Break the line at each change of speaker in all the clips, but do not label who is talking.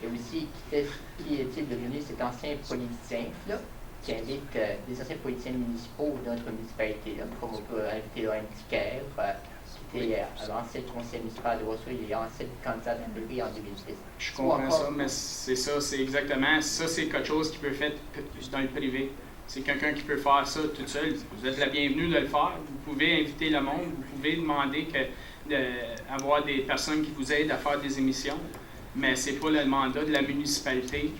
Il y a aussi qui est-il devenu cet ancien politicien-là, qui invite des anciens politiciens municipaux de notre municipalité, là, comme on peut inviter Laurent Tiquer, qui était l'ancien conseiller municipal de Rousseau, il est ancien candidat à la mairie en 2010.
Je comprends ça, mais c'est ça, c'est exactement, ça c'est quelque chose qui peut être fait dans le privé. C'est quelqu'un qui peut faire ça tout seul. Vous êtes la bienvenue de le faire. Vous pouvez inviter le monde, vous pouvez demander d'avoir des personnes qui vous aident à faire des émissions, mais c'est pas le mandat de la municipalité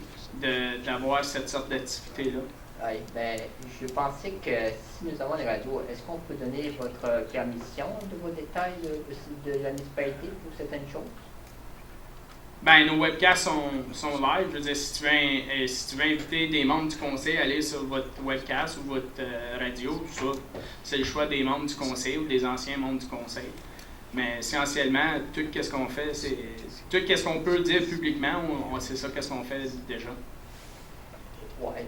d'avoir cette sorte d'activité-là.
Oui, ben, je pensais que si nous avons les radios, est-ce qu'on peut donner votre permission de vos détails de la municipalité pour certaines choses?
Ben, nos webcasts sont live. Je veux dire, si tu veux inviter des membres du conseil à aller sur votre webcast ou votre radio, ça, c'est le choix des membres du conseil ou des anciens membres du conseil. Mais essentiellement, tout ce qu'on fait, c'est tout ce qu'on peut dire publiquement, c'est ça qu'est-ce qu'on fait déjà.
Oui,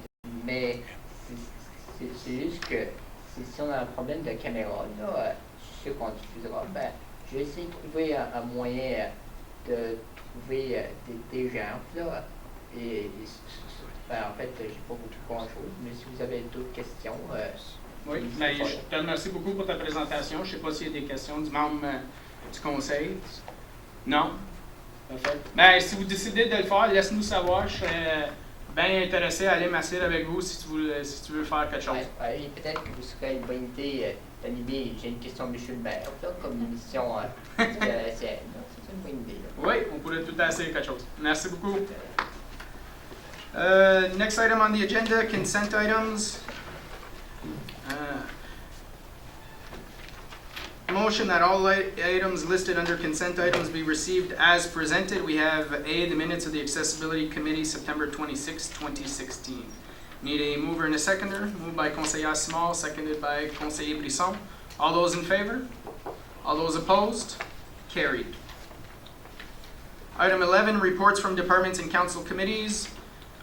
mais c'est juste que si on a un problème de caméra, là, je sais qu'on diffusera, ben, je vais essayer de trouver un moyen de trouver des gens, là, et ben, en fait, j'ai pas beaucoup grand-chose, mais si vous avez d'autres questions...
oui, ben, je te remercie beaucoup pour ta présentation. Je ne sais pas s'il y a des questions du membre du conseil. Non? Parfait. Ben, si vous décidez de le faire, laisse-nous savoir. Je serais bien intéressé à aller m'asseoir avec vous si tu veux faire quelque chose.
Oui, peut-être que vous serez une bonne idée d'animer. J'ai une question de M. le maire, là, comme émission. C'est une bonne idée. Là.
Oui, on pourrait tout à essayer quelque chose. Merci beaucoup. Next item on the agenda, consent items. Motion that all items listed under consent items be received as presented. We have A, the minutes of the Accessibility Committee, September 26, 2016. Need a mover and a seconder. Moved by Conseiller Small, seconded by Conseiller Brisson. All those in favor? All those opposed? Carried. Item 11, reports from departments and council committees.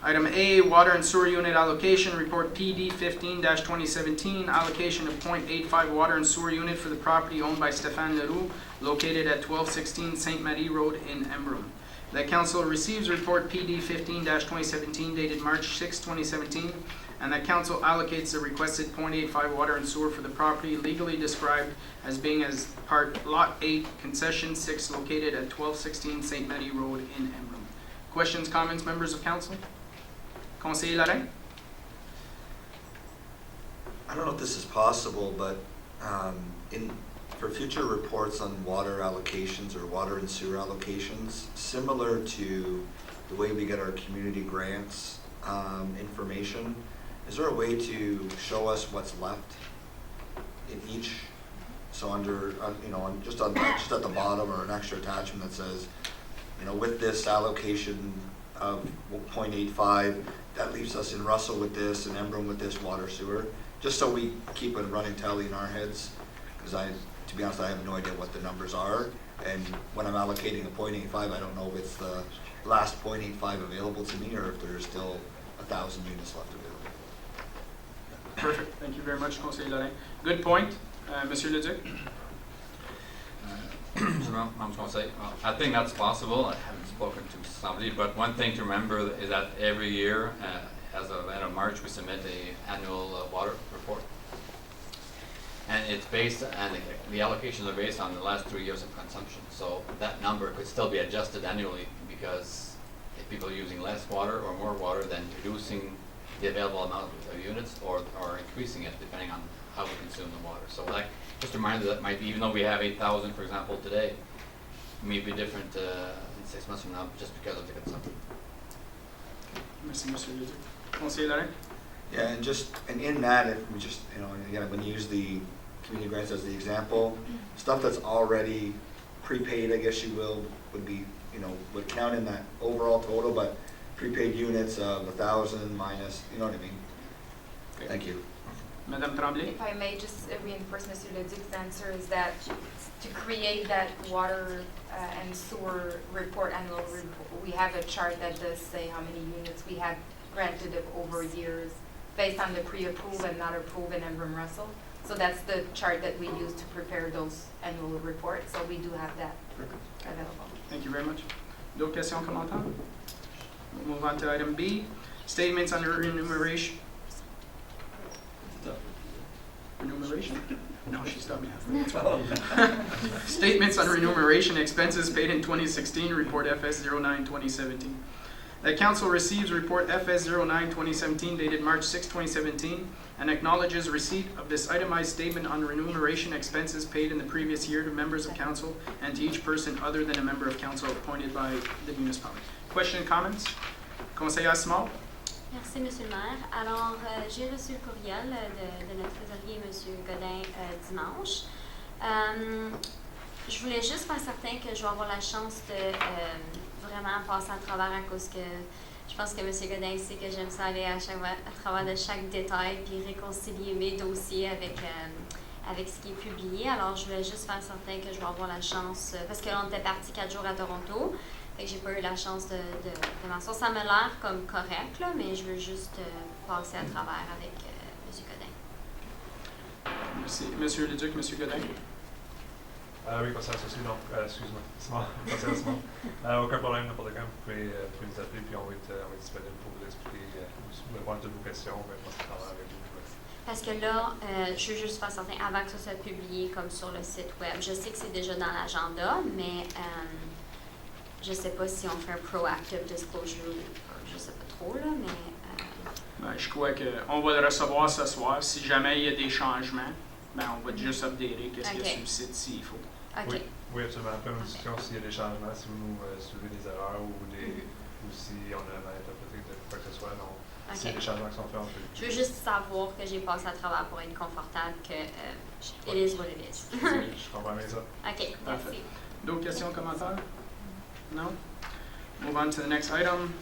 Item A, Water and Sewer Unit Allocation, Report PD 15-2017, allocation of .85 Water and Sewer Unit for the property owned by Stéphane Leroux, located at 1216 St. Marie Road in Embrun. The Council receives Report PD 15-2017 dated March 6, 2017, and the Council allocates the requested .85 Water and Sewer for the property legally described as being as Part Lot 8, Concession 6, located at 1216 St. Marie Road in Embrun. Questions, comments, members of Council? Conseiller Lorrain?
I don't know if this is possible, but for future reports on water allocations or water and sewer allocations, similar to the way we get our community grants information, is there a way to show us what's left in each? So just at the bottom, or an extra attachment that says, with this allocation of 0.85, that leaves us in Russell with this and Embrun with this water sewer, just so we keep a running tally in our heads, because to be honest, I have no idea what the numbers are, and when I'm allocating a 0.85, I don't know if it's the last 0.85 available to me or if there's still 1,000 units left available.
Perfect. Thank you very much, Conseiller Lorrain. Good point. Monsieur Leduc?
I think that's possible. I haven't spoken to somebody, but one thing to remember is that every year, as of end of March, we submit the annual water report, and it's based, and the allocations are based on the last 3 years of consumption. So that number could still be adjusted annually, because if people are using less water or more water, then reducing the available amount of units or increasing it depending on how we consume the water. So just a reminder that might be, even though we have 8,000, for example, today, it may be different in 6 months from now just because of the consumption.
Merci, Monsieur Leduc. Conseiller Lorrain?
Yeah, and in that, if we just, again, when you use the community grants as the example, stuff that's already prepaid, I guess you will, would be, would count in that overall total, but prepaid units of 1,000 minus, you know what I mean? Okay. Thank you.
Madame Tremblay?
If I may just reinforce Monsieur Leduc's answer, is that to create that water and sewer report, annual report, we have a chart that does say how many units we had granted over years based on the pre-approved and not approved in Embrun Russell. So that's the chart that we use to prepare those annual reports. So we do have that available.
Thank you very much. D'autres questions, commentaires? We'll move on to item B, statements on remuneration. Remuneration? No, she stopped me halfway. Statements on remuneration expenses paid in 2016, report FS 09 2017. The council receives report FS 09 2017 dated March 6, 2017, and acknowledges receipt of this itemized statement on remuneration expenses paid in the previous year to members of council and to each person other than a member of council appointed by the municipality. Question and comments? Conseiller Simard?
Merci, Monsieur le maire. Alors, j'ai reçu le courriel de notre trésorier, Monsieur Godin, dimanche. Je voulais juste faire certain que je vais avoir la chance de vraiment passer à travers à cause que je pense que M. Godin sait que j'aime ça aller à travers de chaque détail puis réconcilier mes dossiers avec ce qui est publié. Alors, je voulais juste faire certain que je vais avoir la chance, parce que là, on était parti 4 jours à Toronto, fait que j'ai pas eu la chance de m'asseoir. Ça m'a l'air comme correct, là, mais je veux juste passer à travers avec M. Godin.
Merci. Monsieur le Duc, M. Godin.
Oui, conseiller associé, donc, excuse-moi, Simon, conseiller Simon. Aucun problème, n'importe quand, vous pouvez nous appeler, puis on va être disponible pour vous expliquer, vous répondre à toutes vos questions, mais passer à travers avec vous.
Parce que là, je veux juste faire certain, avant que ça soit publié comme sur le site web, je sais que c'est déjà dans l'agenda, mais je sais pas si on fait un proactive disclosure, je sais pas trop, là, mais...
Je crois qu'on va le recevoir ce soir. Si jamais il y a des changements, on va juste updater qu'est-ce qu'il y a sur le site s'il faut.
OK.
Oui, absolument. Après une discussion, s'il y a des changements, si vous nous soulevez des erreurs ou si on a mal interprété de quoi que ce soit, donc s'il y a des changements qui sont faits, on peut...
Je veux juste savoir que j'ai passé à travers pour être confortable, que it is what it is.
Je comprends bien ça.
OK, merci.
D'autres questions, commentaires? No? Move on to the next item.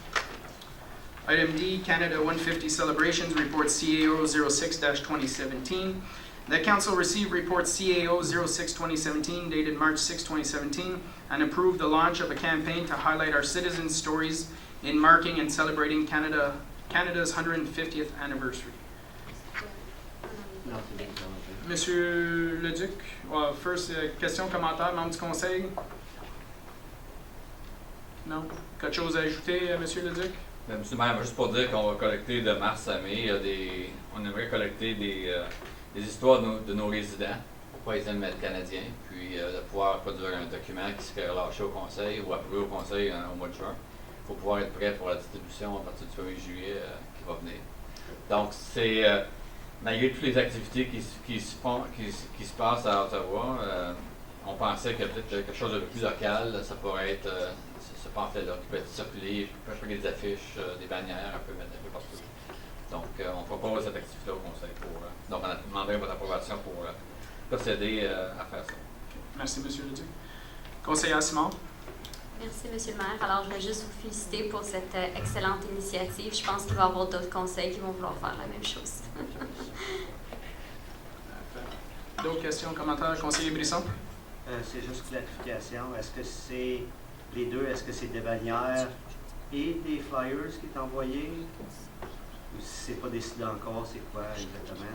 Item D, Canada 150 Celebrations, Report CAO 06-2017. The Council received Report CAO 06-2017 dated March 6, 2017, and approved the launch of a campaign to highlight our citizens' stories in marking and celebrating Canada's 150th anniversary. Monsieur le Duc, first, question, commentaire, membre du conseil? Non? Quelque chose à ajouter, Monsieur le Duc?
Monsieur le maire, juste pour dire qu'on va collecter de mars à mai, on aimerait collecter des histoires de nos résidents, pourquoi ils aiment être Canadiens, puis de pouvoir produire un document qui serait relâché au conseil ou approuvé au conseil au mois de juin. Il faut pouvoir être prêt pour la distribution à partir du 1er juillet qui va venir. Donc, c'est malgré toutes les activités qui se passent à Ottawa, on pensait que peut-être quelque chose de plus local, ça pourrait être ce pamphlet-là qui peut être circulé, faire des affiches, des bannières, un peu mettre un peu partout. Donc, on propose cette activité au conseil. Donc, on demanderait votre approbation pour procéder à faire ça.
Merci, M. le Duc. Conseiller Simard.
Merci, Monsieur le maire. Alors, je voulais juste vous féliciter pour cette excellente initiative. Je pense qu'il va y avoir d'autres conseils qui vont vouloir faire la même chose.
D'autres questions, commentaires? Conseiller Brisson.
C'est juste clarification. Est-ce que c'est les deux? Est-ce que c'est des bannières et des flyers qui est envoyé? Ou si c'est pas décidé encore, c'est quoi exactement?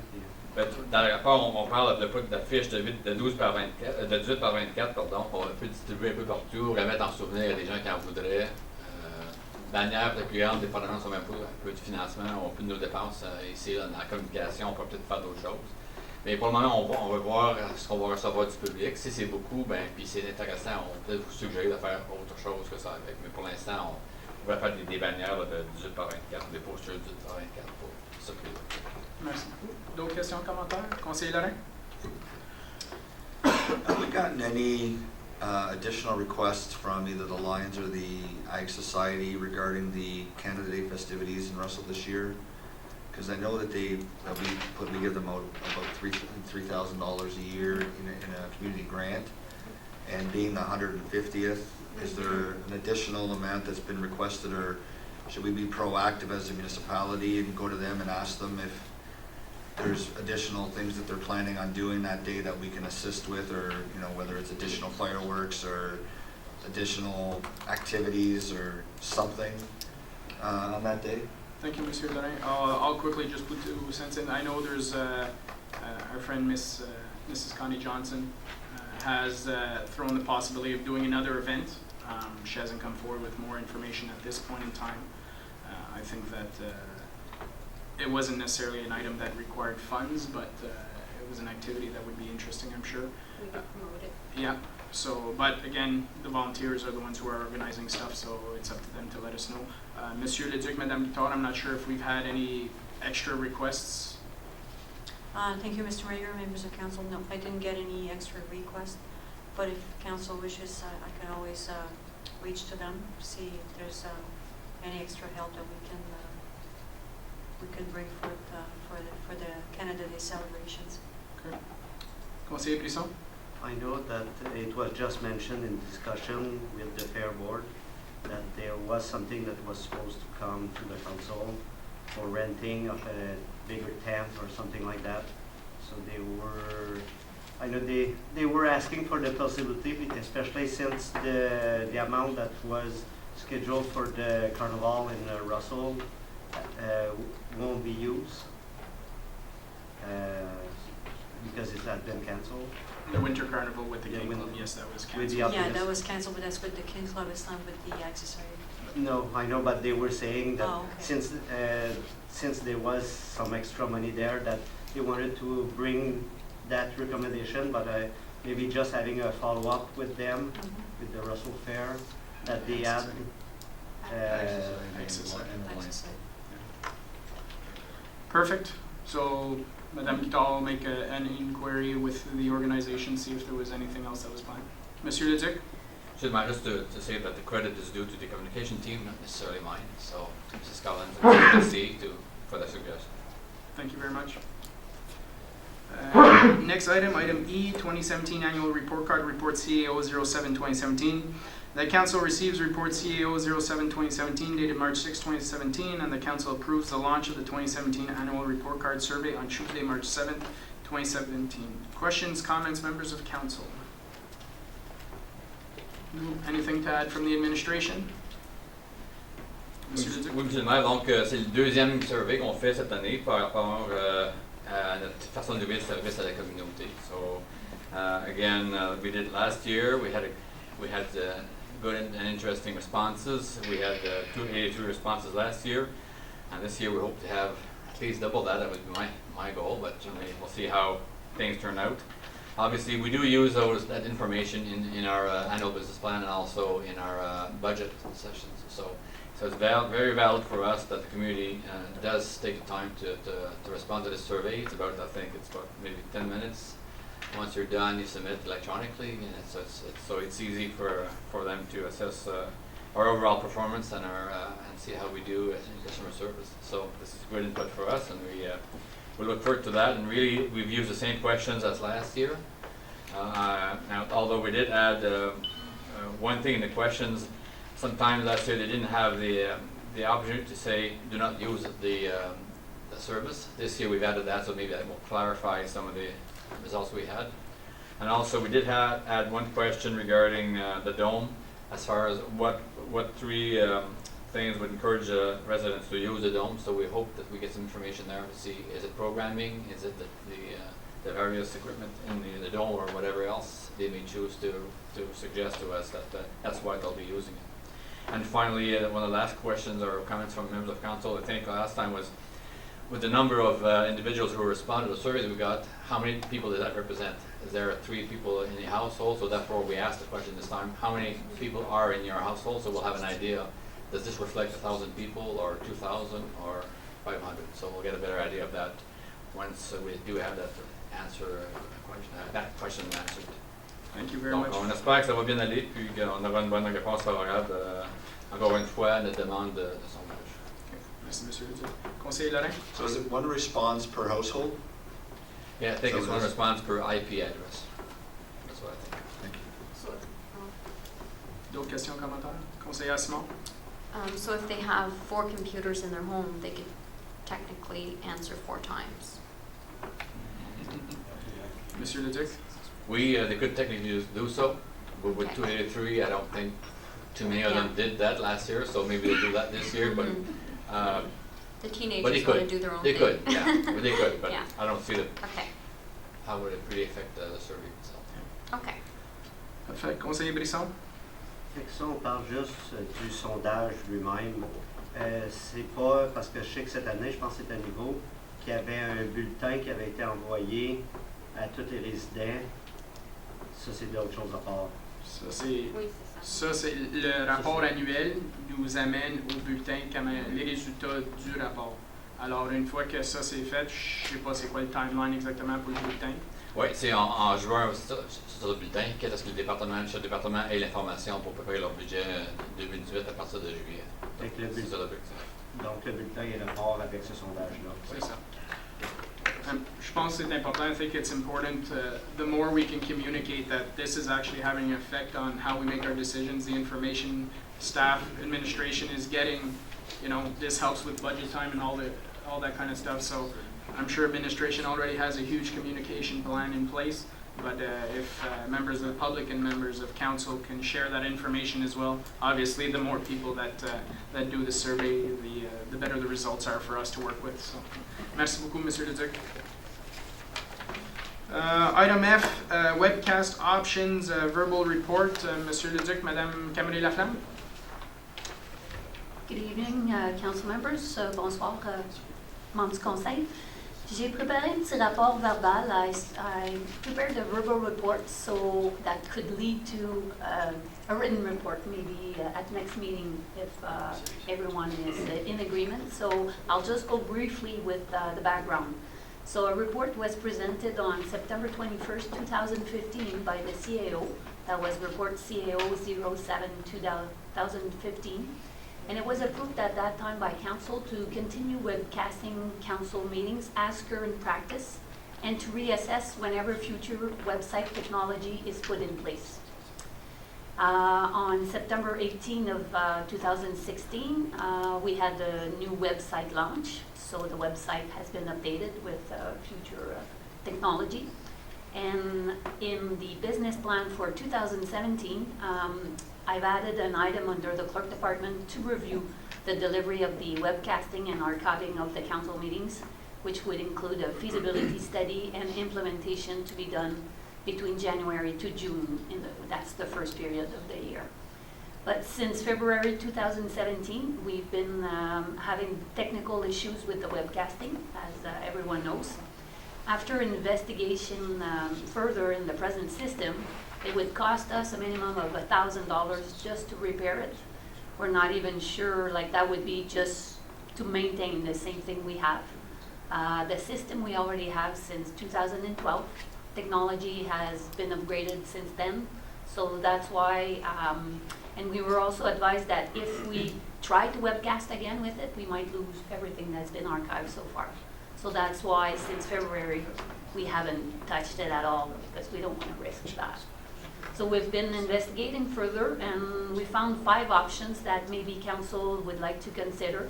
Dans le rapport, on parle d'affiches de 12 par 24, de 18 par 24, pardon, on peut distribuer un peu partout, remettre en souvenir à des gens qui en voudraient. Bannières peut-être plus grandes, dépendamment sur un peu de financement, on peut de nos dépenses ici, là, dans la communication, on peut peut-être faire d'autres choses. Mais pour le moment, on va voir ce qu'on va recevoir du public. Si c'est beaucoup, puis c'est intéressant, on peut peut-être vous suggérer de faire autre chose que ça avec. Mais pour l'instant, on va faire des bannières là, de 18 par 24, des posters de 18 par 24 pour circuler.
Merci beaucoup. D'autres questions, commentaires? Conseiller Lorrain?
Have we gotten any additional requests from either the Lions or the Ag Society regarding the Canada Day festivities in Russell this year? Because I know that we give them about $3,000 a year in a community grant, and being the 150th, is there an additional amount that's been requested, or should we be proactive as a municipality and go to them and ask them if there's additional things that they're planning on doing that day that we can assist with, or whether it's additional fireworks or additional activities or something on that day?
Thank you, Monsieur Lorrain. I'll quickly just put 2 cents in. I know there's our friend Mrs. Connie Johnson has thrown the possibility of doing another event. She hasn't come forward with more information at this point in time. I think that it wasn't necessarily an item that required funds, but it was an activity that would be interesting, I'm sure.
We could promote it.
Yeah, so, but again, the volunteers are the ones who are organizing stuff, so it's up to them to let us know. Monsieur Le Duc, Madame Guitard, I'm not sure if we've had any extra requests.
Thank you, Mr. Mayor, members of council. No, I didn't get any extra requests, but if council wishes, I can always reach to them, see if there's any extra help that we can bring forth for the Canada Day celebrations.
Okay. Conseiller Brisson?
I know that it was just mentioned in discussion with the Fair Board that there was something that was supposed to come to the council for renting of a bigger tent or something like that. So I know they were asking for the possibility, especially since the amount that was scheduled for the carnival in Russell won't be used because it had been canceled.
The Winter Carnival with the
Yeah,
King
with
Club,
the-
yes, that was
with
canceled.
the
Yeah,
Yes.
that was canceled, but that's with the King Club, it's not with the accessory.
No, I know, but they were saying that
Oh, okay.
since there was some extra money there, that they wanted to bring that recommendation, but maybe just having a follow-up with them, with the Russell Fair, that they had.
Accessory.
Accessory.
Perfect. So Madame Guitard will make an inquiry with the organization, see if there was anything else that was planned. Monsieur Le Duc?
Just to say that the credit is due to the communication team, not necessarily mine. So to Mrs. Collins and CPC for that suggestion.
Thank you very much. Next item, item E, 2017 Annual Report Card, Report CAO 07-2017. The Council receives Report CAO 07-2017 dated March 6, 2017, and the Council approves the launch of the 2017 Annual Report Card Survey on Tuesday, March 7th, 2017. Questions, comments, members of Council? Anything to add from the administration? Monsieur Le Duc?
Oui, Monsieur le maire, donc c'est le deuxième survey qu'on fait cette année par rapport à notre façon de vivre service à la communauté. So again, we did last year. We had good and interesting responses. We had 282 responses last year, and this year we hope to have at least double that. That would be my goal, but we'll see how things turn out. Obviously, we do use that information in our annual business plan and also in our budget sessions. So it's very valid for us that the community does take the time to respond to this survey. It's about, I think it's about maybe 10 minutes. Once you're done, you submit electronically, and it's easy for them to assess our overall performance and see how we do in customer service. So this is good input for us, and we look forward to that. And really, we've used the same questions as last year. Now, although we did add one thing in the questions, sometimes last year they didn't have the opportunity to say do not use the service. This year we've added that, so maybe that will clarify some of the results we had. And also we did add one question regarding the dome, as far as what three things would encourage residents to use the dome. So we hope that we get some information there to see, is it programming, is it the various equipment in the dome, or whatever else they may choose to suggest to us that that's why they'll be using it. And finally, one of the last questions or comments from members of council, I think last time was, with the number of individuals who responded to the surveys we got, how many people does that represent? Is there 3 people in the household? So therefore we asked the question this time, how many people are in your household? So we'll have an idea, does this reflect 1,000 people or 2,000 or 500? So we'll get a better idea of that once we do have that question answered.
Thank you very
Donc
much.
on espère que ça va bien aller, puis qu'on aura une bonne réponse favorable encore une fois à notre demande de sondage.
Merci, Monsieur Le Duc. Conseiller Lorrain?
So is it one response per household?
Yeah, I think
So
it's one
this-
response per IP address. That's what I think.
Thank you.
D'autres questions, commentaires? Conseiller Simon?
So if they have 4 computers in their home, they could technically answer 4 times.
Monsieur Le Duc?
They could technically do so, but with
Okay.
283, I don't think too many of them did that last year, so maybe they'll do that this year, but
Mhm.
but
The
they
teenagers want to
could.
do their own
They
thing.
could, yeah, but they could, but
Yeah.
I don't see
Okay,
how would it really affect the survey itself.
okay.
Parfait. Conseiller Brisson?
Fait que ça, on parle juste du sondage lui-même. C'est pas parce que je sais que cette année, je pense que c'était nouveau, qu'il y avait un bulletin qui avait été envoyé à tous les résidents. Ça, c'est d'autres choses à part.
Ça, c'est
Oui, c'est ça.
ça, c'est le rapport annuel nous amène au bulletin les résultats du rapport. Alors, une fois que ça c'est fait, je sais pas c'est quoi le timeline exactement pour le bulletin.
Oui, c'est en juin, c'est ça le bulletin. Qu'est-ce que le chef du département ait l'information pour préparer leur budget 2018 à partir de juillet.
Fait que le
C'est
bulletin,
ça l'objectif.
donc le bulletin est rapport avec ce sondage-là.
C'est ça. Je pense que c'est important. I think it's important. The more we can communicate that this is actually having an effect on how we make our decisions, the information staff, administration is getting, this helps with budget time and all that kind of stuff. So I'm sure administration already has a huge communication plan in place. But if members of the public and members of council can share that information as well, obviously the more people that do the survey, the better the results are for us to work with. So, merci beaucoup, Monsieur Leduc. Item F, webcast options, verbal report. Monsieur Leduc, Madame Camille-Laflamme.
Good evening, council members. Bonsoir, membres du conseil. J'ai préparé un petit rapport verbal. I prepared a verbal report so that could lead to a written report maybe at next meeting if everyone is in agreement. So I'll just go briefly with the background. So a report was presented on September 21st, 2015 by the CAO. That was report CAO 07-2015. And it was approved at that time by council to continue webcasting council meetings as current practice and to reassess whenever future website technology is put in place. On September 18 of 2016, we had a new website launch. So the website has been updated with future technology. And in the business plan for 2017, I've added an item under the clerk department to review the delivery of the webcasting and archiving of the council meetings, which would include a feasibility study and implementation to be done between January to June. That's the first period of the year. But since February 2017, we've been having technical issues with the webcasting, as everyone knows. After investigation further in the present system, it would cost us a minimum of $1,000 just to repair it. We're not even sure, that would be just to maintain the same thing we have. The system we already have since 2012. Technology has been upgraded since then. So that's why, and we were also advised that if we try to webcast again with it, we might lose everything that's been archived so far. So that's why since February, we haven't touched it at all because we don't want to risk that. So we've been investigating further and we found 5 options that maybe council would like to consider.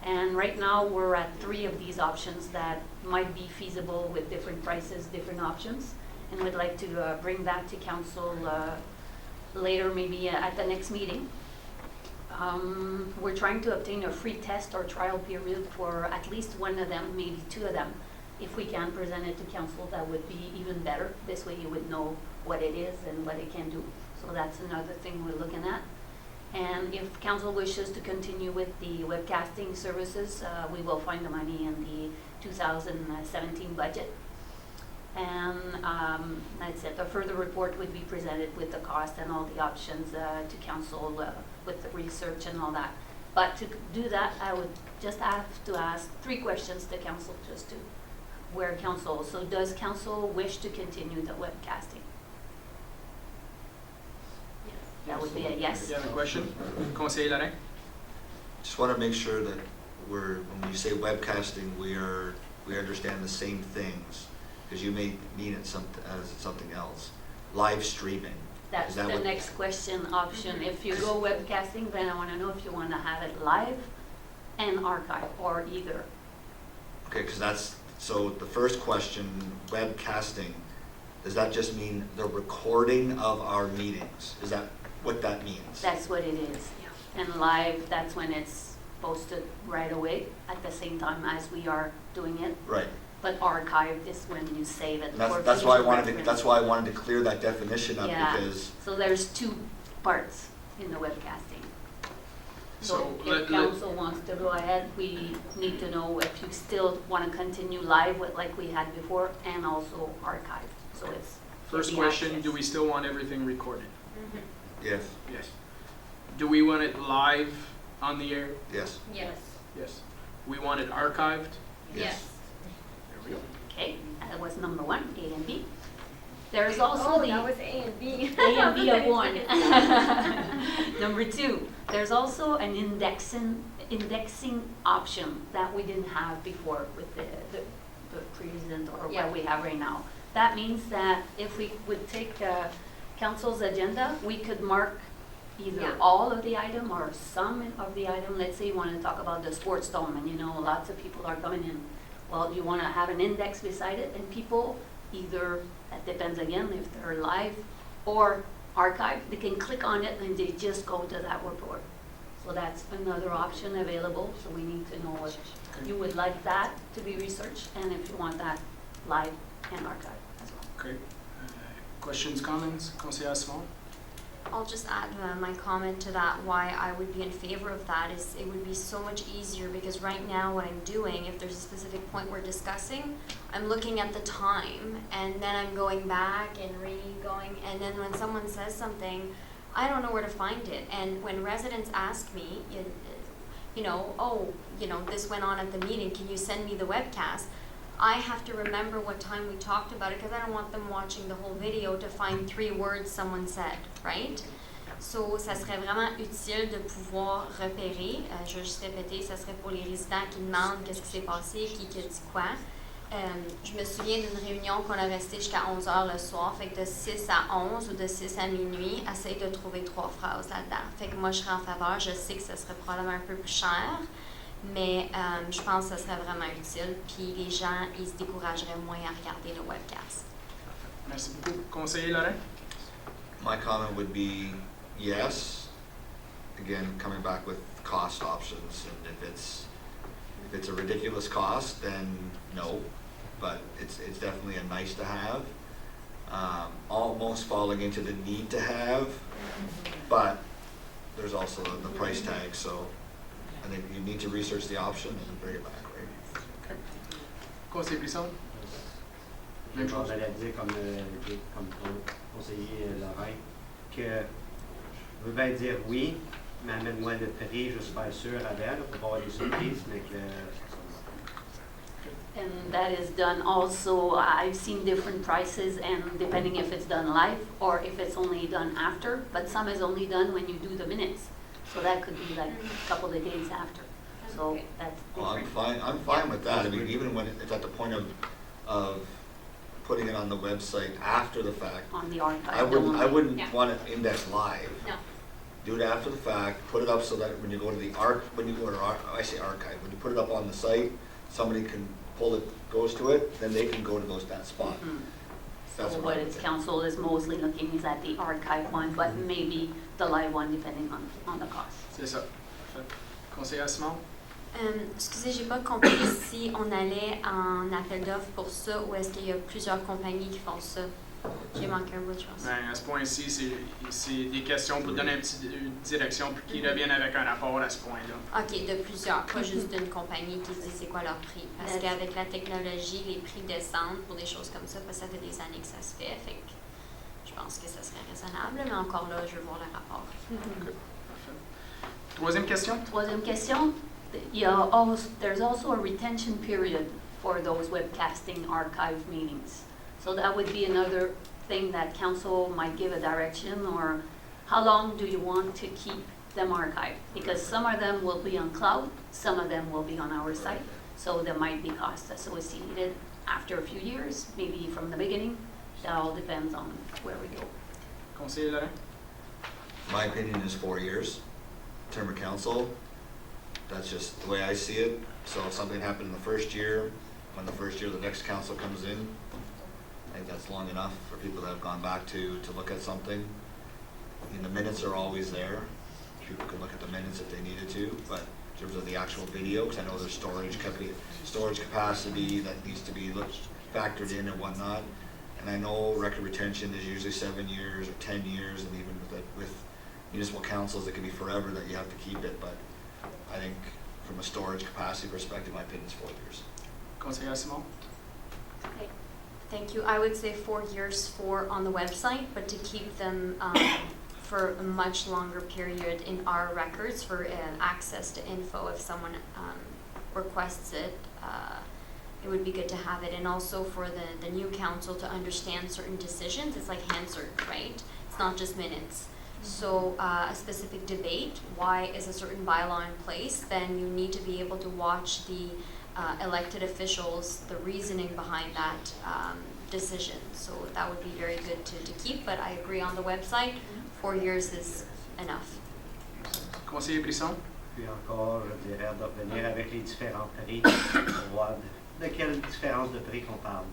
And right now we're at 3 of these options that might be feasible with different prices, different options. And we'd like to bring that to council later, maybe at the next meeting. We're trying to obtain a free test or trial period for at least one of them, maybe 2 of them. If we can present it to council, that would be even better. This way you would know what it is and what it can do. So that's another thing we're looking at. And if council wishes to continue with the webcasting services, we will find the money in the 2017 budget. And that's it. A further report would be presented with the cost and all the options to council with the research and all that. But to do that, I would just have to ask 3 questions to council just to where council. So does council wish to continue the webcasting? That would be a yes.
You have a question? Conseiller Lorrain?
Just want to make sure that when you say webcasting, we understand the same things, because you may mean it as something else. Live streaming.
That's the next question option. If you go webcasting, then I want to know if you want to have it live and archive or either.
Okay, so the first question, webcasting, does that just mean the recording of our meetings? Is that what that means?
That's what it is. Yeah. And live, that's when it's posted right away at the same time as we are doing it.
Right.
But archived is when you save it.
That's why I wanted to clear that definition up,
yeah.
Because
so there's 2 parts in the webcasting. So
let-
if council wants to go ahead, we need to know if you still want to continue live with like we had before and also archive. So it's.
First
the
question,
access.
do we still want everything recorded?
Yes,
Yes. Do we want it live on the air?
yes,
Yes.
Yes. We want it archived?
yes.
There we go.
Okay, that was number one, A and B. There's also
Oh,
the.
that was A and B.
A and B of one. Number two, there's also an indexing option that we didn't have before with the present or
Yeah.
what we have right now. That means that if we would take council's agenda, we could mark either
Yeah.
all of the item or some of the item. Let's say you want to talk about the sports dome and lots of people are coming in. Well, you want to have an index beside it and people either, that depends again if they're live or archived, they can click on it and they just go to that report. So that's another option available, so we need to know if you would like that to be researched and if you want that live and archived as well.
Okay. Questions, comments? Conseillère Simon?
I'll just add my comment to that. Why I would be in favor of that is it would be so much easier because right now what I'm doing, if there's a specific point we're discussing, I'm looking at the time and then I'm going back and re-going, and then when someone says something, I don't know where to find it. And when residents ask me, this went on at the meeting, can you send me the webcast? I have to remember what time we talked about it because I don't want them watching the whole video to find 3 words someone said, right? So, ça serait vraiment utile de pouvoir repérer. Je vais juste répéter, ça serait pour les résidents qui demandent qu'est-ce qui s'est passé, qui a dit quoi. Je me souviens d'une réunion qu'on a restée jusqu'à 11h le soir, fait que de 6 à 11 ou de 6 à minuit, essaye de trouver 3 phrases là-dedans. Fait que moi, je serais en faveur, je sais que ça serait probablement un peu plus cher, mais je pense que ça serait vraiment utile, puis les gens, ils se décourageraient moins à regarder le webcast.
Merci beaucoup. Conseiller Lorrain?
My comment would be yes. Again, coming back with cost options, and if it's a ridiculous cost, then no. But it's definitely a nice to have. Almost falling into the need to have, but there's also the price tag. So I think you need to research the option and bring it back, right?
Okay. Conseiller Brisson?
Je vais dire comme conseiller Lorrain que je veux bien dire oui, mais amène-moi le prix, je suis pas sûr avant, pour pas avoir des surprises, mais que
And that is done also, I've seen different prices and depending if it's done live or if it's only done after, but some is only done when you do the minutes. So that could be like a couple of days after. So that's
Well,
different.
I'm fine with that. I mean, even when it's at the point of putting it on the website after the fact,
On the archive.
I wouldn't
Yeah.
want it indexed live.
No.
Do it after the fact, put it up so that when you go to the when you put it up on the site, somebody can pull it, goes to it, then they can go to that spot.
Mhm.
That's
So
what
what
I would
its
think.
council is mostly looking is at the archive one, but maybe the live one depending on the cost.
C'est ça. Parfait. Conseillère Simon?
Excusez, j'ai pas compris si on allait en appel d'offres pour ça ou est-ce qu'il y a plusieurs compagnies qui font ça. J'ai manqué un bout, je pense.
Ben, à ce point-ci, c'est des questions pour donner une direction pour qu'ils reviennent avec un rapport à ce point-là.
OK, de plusieurs, pas juste d'une compagnie qui dit c'est quoi leur prix. Parce qu'avec la technologie, les prix descendent pour des choses comme ça, parce que ça fait des années que ça se fait. Fait que je pense que ça serait raisonnable, mais encore là, je veux voir le rapport.
Parfait. Troisième question?
Troisième question, there's also a retention period for those webcasting archive meetings. So that would be another thing that council might give a direction, or how long do you want to keep them archived? Because some of them will be on cloud, some of them will be on our site, so there might be costs associated after a few years, maybe from the beginning. That all depends on where we go.
Conseiller Lorrain?
My opinion is 4 years, term of council. That's just the way I see it. So if something happened in the first year, when the first year the next council comes in, I think that's long enough for people that have gone back to look at something. I mean, the minutes are always there. People can look at the minutes if they needed to, but in terms of the actual video, because I know there's storage capacity that needs to be factored in and whatnot. And I know record retention is usually 7 years or 10 years, and even with municipal councils, it can be forever that you have to keep it. But I think from a storage capacity perspective, my opinion is 4 years.
Conseiller Simon?
Okay. Thank you. I would say 4 years for on the website, but to keep them for a much longer period in our records for access to info if someone requests it. It would be good to have it, and also for the new council to understand certain decisions. It's like Hansard, right? It's not just minutes. So a specific debate, why is a certain bylaw in place, then you need to be able to watch the elected officials, the reasoning behind that decision. So that would be very good to keep, but I agree on the website, 4 years is enough.
Conseiller Brisson?
Puis encore, je dirais de revenir avec les différents prix pour voir de quelle différence de prix qu'on parle.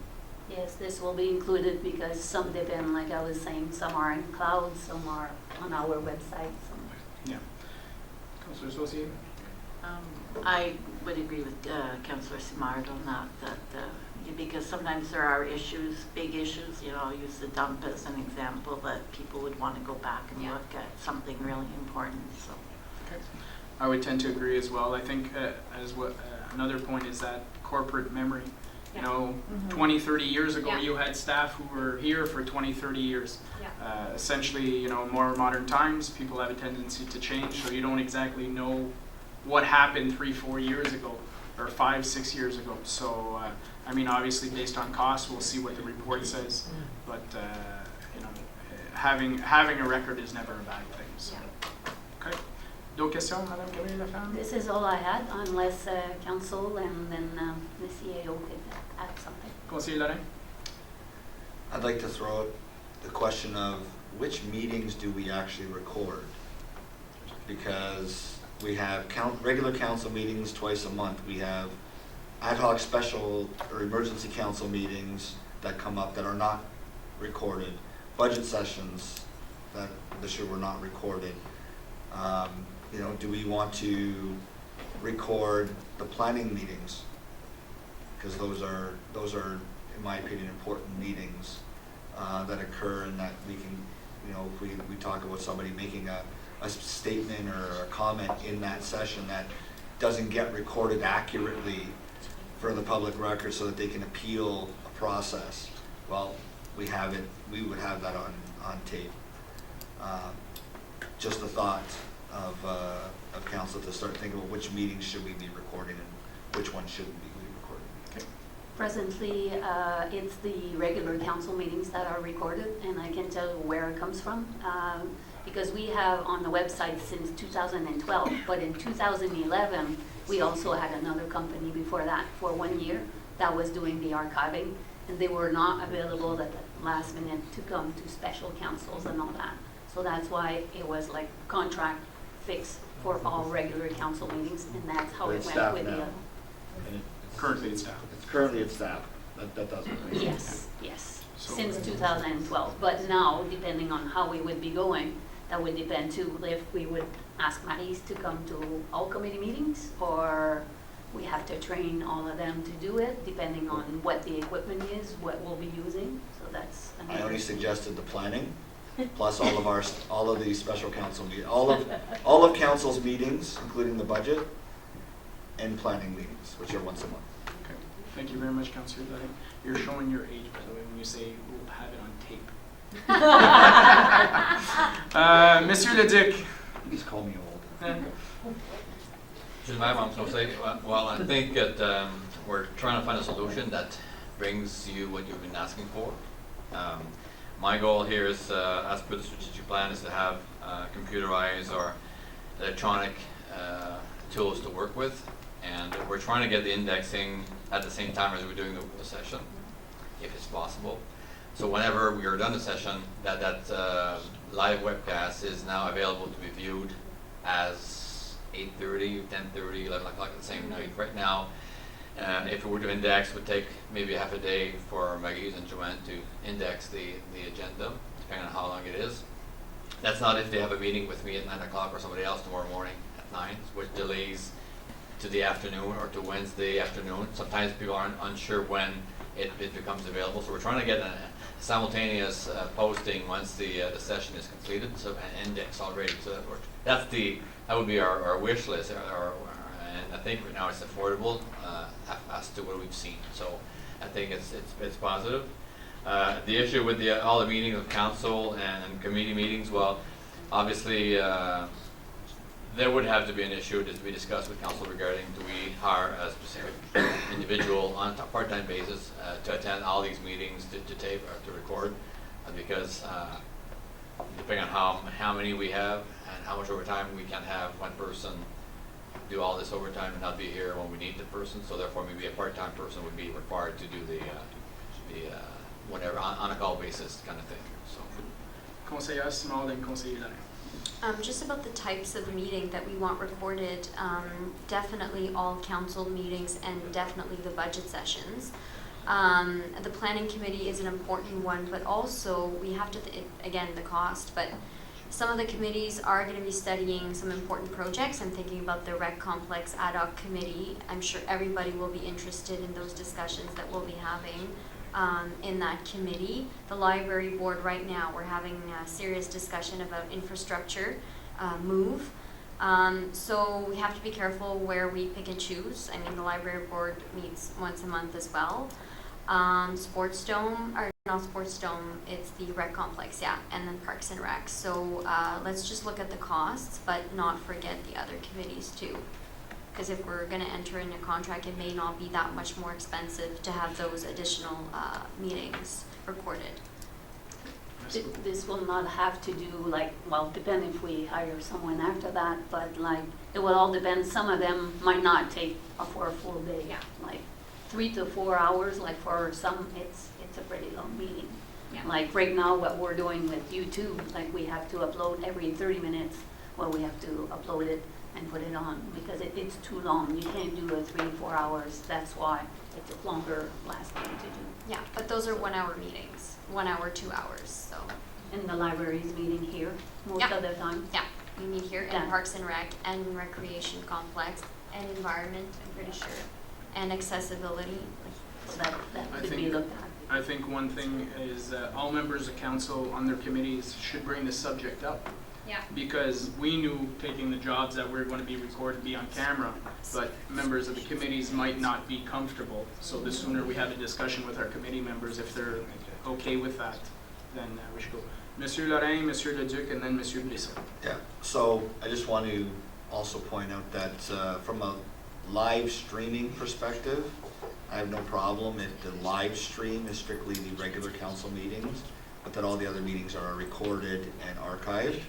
Yes, this will be included because some depend, like I was saying, some are in cloud, some are on our website. Some.
Yeah. Councillor Saucier?
I would agree with Councillor Simard on that because sometimes there are issues, big issues, I'll use the dump as an example, that people would want to go back and look at something really important. So.
Okay. I would tend to agree as well. I think another point is that corporate memory. 20, 30 years ago, you had staff who were here for 20, 30 years. Essentially, more modern times, people have a tendency to change, so you don't exactly know what happened 3, 4 years ago, or 5, 6 years ago. So, obviously, based on cost, we'll see what the report says. But having a record is never a bad thing. So. Okay. D'autres questions, Madame Gabrielle-Laflamme?
This is all I had, unless council and then the CAO could add something.
Conseiller Lorrain?
I'd like to throw out the question of which meetings do we actually record? Because we have regular council meetings twice a month. We have ad hoc special or emergency council meetings that come up that are not recorded. Budget sessions that this year were not recorded. Do we want to record the planning meetings? Because those are, in my opinion, important meetings that occur, and that we can, if we talk about somebody making a statement or a comment in that session that doesn't get recorded accurately for the public record so that they can appeal a process. Well, we would have that on tape. Just a thought of council to start thinking about which meetings should we be recording and which ones shouldn't be recording.
Okay.
Presently, it's the regular council meetings that are recorded, and I can tell you where it comes from. Because we have on the website since 2012, but in 2011, we also had another company before that for 1 year that was doing the archiving, and they were not available at the last minute to come to special councils and all that. So that's why it was like contract fixed for all regular council meetings, and that's how it went with the other.
Currently it's staff.
It's currently it's staff. That doesn't.
Yes, yes,
So
since 2012. But now, depending on how we would be going, that would depend too if we would ask Maryse to come to all committee meetings, or we have to train all of them to do it, depending on what the equipment is, what we'll be using. So that's
I
another.
only suggested the planning, plus all of the special council meetings, all of council's meetings, including the budget, and planning meetings, which are once a month.
Okay. Thank you very much, Councillor Lorrain. You're showing your age, by the way, when you say we'll have it on tape. Monsieur Leduc.
Please call me old.
Just my mom will say, well, I think that we're trying to find a solution that brings you what you've been asking for. My goal here is, as per the strategic plan, is to have computerized or electronic tools to work with, and we're trying to get the indexing at the same time as we're doing the session, if it's possible. So whenever we are done the session, that live webcast is now available to be viewed as 8:30, 10:30, 11 o'clock at the same night. Right now, if we were to index, it would take maybe half a day for Maryse and Joanne to index the agenda, depending on how long it is. That's not if they have a meeting with me at 9 o'clock or somebody else tomorrow morning at 9, which delays to the afternoon or to Wednesday afternoon. Sometimes people aren't unsure when it becomes available, so we're trying to get a simultaneous posting once the session is completed, so an index already. So that would be our wish list, our I think right now it's affordable as to what we've seen. So I think it's positive. The issue with all the meetings of council and committee meetings, well, obviously there would have to be an issue to be discussed with council regarding do we hire a specific individual on a part-time basis to attend all these meetings, to tape or to record, because depending on how many we have and how much overtime, we can have one person do all this overtime and not be here when we need the person. So therefore, maybe a part-time person would be required to do the whatever on a call basis kind of thing. So.
Conseiller Simard and Conseiller Lorrain.
Just about the types of meeting that we want recorded, definitely all council meetings and definitely the budget sessions. The planning committee is an important one, but also we have to, again, the cost, but some of the committees are going to be studying some important projects. I'm thinking about the rec complex ad hoc committee. I'm sure everybody will be interested in those discussions that we'll be having in that committee. The library board right now, we're having a serious discussion about infrastructure move. So we have to be careful where we pick and choose. I mean, the library board meets once a month as well. Sports Dome, or not Sports Dome, it's the rec complex, yeah, and then Parks and Rec. So let's just look at the costs, but not forget the other committees too. Because if we're going to enter in a contract, it may not be that much more expensive to have those additional meetings recorded.
This will not have to do like, well, depend if we hire someone after that, but like, it will all depend. Some of them might not take for a full day.
Yeah.
Like 3 to 4 hours, like for some, it's a pretty long meeting.
Yeah.
Like right now, what we're doing with YouTube, like we have to upload every 30 minutes. Well, we have to upload it and put it on because it's too long. You can't do it 3 to 4 hours. That's why it's a longer lasting to do.
Yeah, but those are 1 hour meetings, 1 hour, 2 hours, so.
And the library's meeting here most
Yeah.
of the time.
Yeah, we meet here
Yeah.
in Parks and Rec and Recreation Complex and Environment, I'm pretty sure, and accessibility.
So that
I
could be
think-
looked at.
I think one thing is that all members of council on their committees should bring the subject up.
Yeah.
Because we knew taking the jobs that we're going to be recorded, be on camera, but members of the committees might not be comfortable. So the sooner we have a discussion with our committee members, if they're okay with that, then we should go. Monsieur Lorrain, Monsieur Leduc, and then Monsieur Brisson.
Yeah, so I just want to also point out that from a live streaming perspective, I have no problem if the live stream is strictly the regular council meetings, but that all the other meetings are recorded and archived.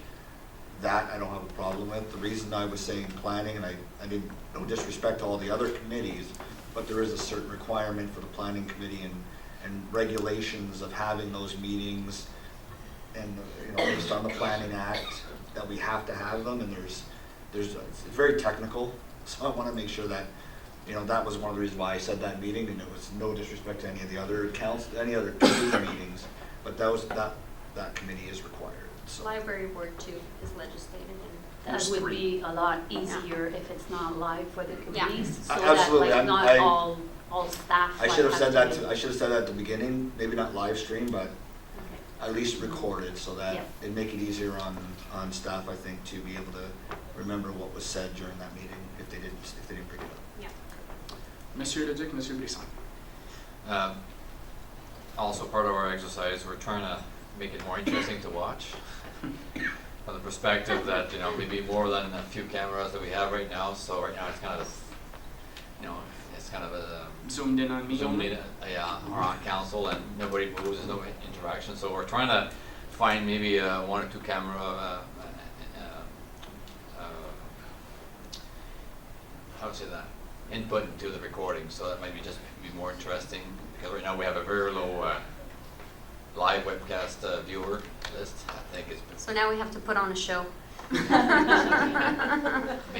That I don't have a problem with. The reason I was saying planning, and I didn't, no disrespect to all the other committees, but there is a certain requirement for the planning committee and regulations of having those meetings, and based on the Planning Act that we have to have them, and there's it's very technical. So I want to make sure that that was one of the reasons why I said that meeting, and it was no disrespect to any of the other any other committee meetings, but that committee is required. So.
Library board too is legislated and
That would be a lot easier if it's not live for the
Yeah.
committees. So
Absolutely.
that like not all staff.
I should have
like,
said
have
that.
to do-
I should have said that at the beginning. Maybe not live stream, but
Okay.
at least recorded, so that
Yep.
it'd make it easier on staff, I think, to be able to remember what was said during that meeting if they didn't pick it up.
yeah.
Monsieur Leduc, Monsieur Brisson.
Also part of our exercise, we're trying to make it more interesting to watch. From the perspective that, maybe more than a few cameras that we have right now. So right now it's kind of, it's kind of a
Zoomed in on me.
Zoom in, or on council, and nobody moves, there's no interaction. So we're trying to find maybe 1 or 2 camera, how to say that, input into the recording. So that might be just be more interesting, because right now we have a very low live webcast viewer list. I think it's
So now we have to put on a show.
maybe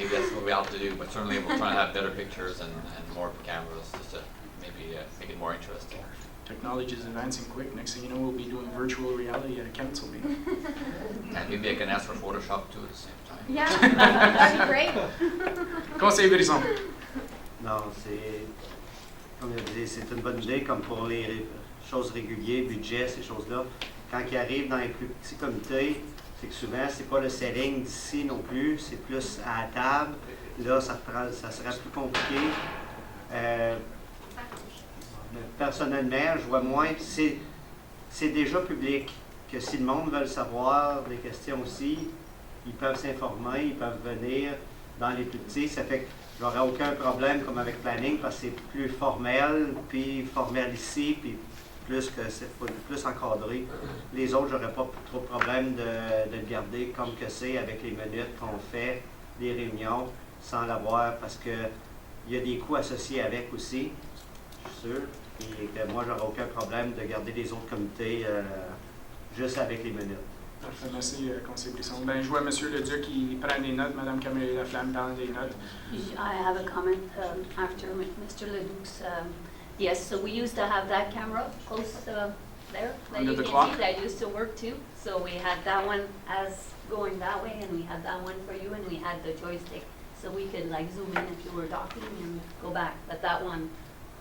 that's what we have to do, but certainly we'll try to have better pictures and more cameras just to maybe make it more interesting.
Technology is advancing quick. Next thing you know, we'll be doing virtual reality at a council meeting.
And maybe I can ask for Photoshop too at the same time.
Yeah, that'd be great.
Conseiller Brisson.
Non, comme je disais, c'est une bonne idée, comme pour les choses régulières, budget, ces choses-là. Quand ils arrivent dans les plus petits comités, c'est que souvent, c'est pas le selling d'ici non plus, c'est plus à la table. là, ça serait plus compliqué. Personnellement, je vois moins, c'est déjà public, que si le monde veut savoir des questions aussi, ils peuvent s'informer, ils peuvent venir dans les plus petits. Ça fait que j'aurais aucun problème comme avec planning parce que c'est plus formel, puis formel ici, puis plus que c'est plus encadré. Les autres, j'aurais pas trop de problème de le garder comme que c'est avec les minutes qu'on fait, les réunions, sans l'avoir parce que il y a des coûts associés avec aussi, je suis sûr. Et que moi, j'aurais aucun problème de garder les autres comités juste avec les minutes.
Parfait, merci, conseiller Brisson. Ben, je vois M. Leduc qui prend des notes, Mme Camille Laflamme prend des notes.
I have a comment after Mr. Leduc's. Yes, so we used to have that camera close there that
Under
you
the
can
clock?
see that used to work too. So we had that one as going that way, and we had that one for you, and we had the joystick, so we could like zoom in if you were talking and go back. But that one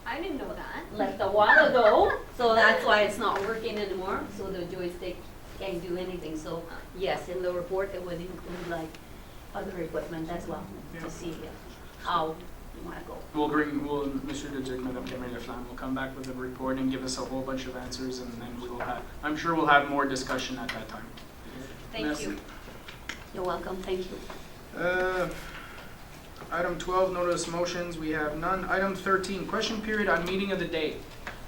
I didn't know that.
left a while ago, so that's why it's not working anymore. So the joystick can't do anything. So yes, in the report it would include like other equipment as well
Yeah.
to see how you want to go.
Mr. Leduc, Mme Camille Laflamme will come back with a report and give us a whole bunch of answers, and then we will have, I'm sure we'll have more discussion at that time.
Thank
Merci.
you. You're welcome. Thank you.
Item 12, notice motions, we have none. Item 13, question period on meeting of the day.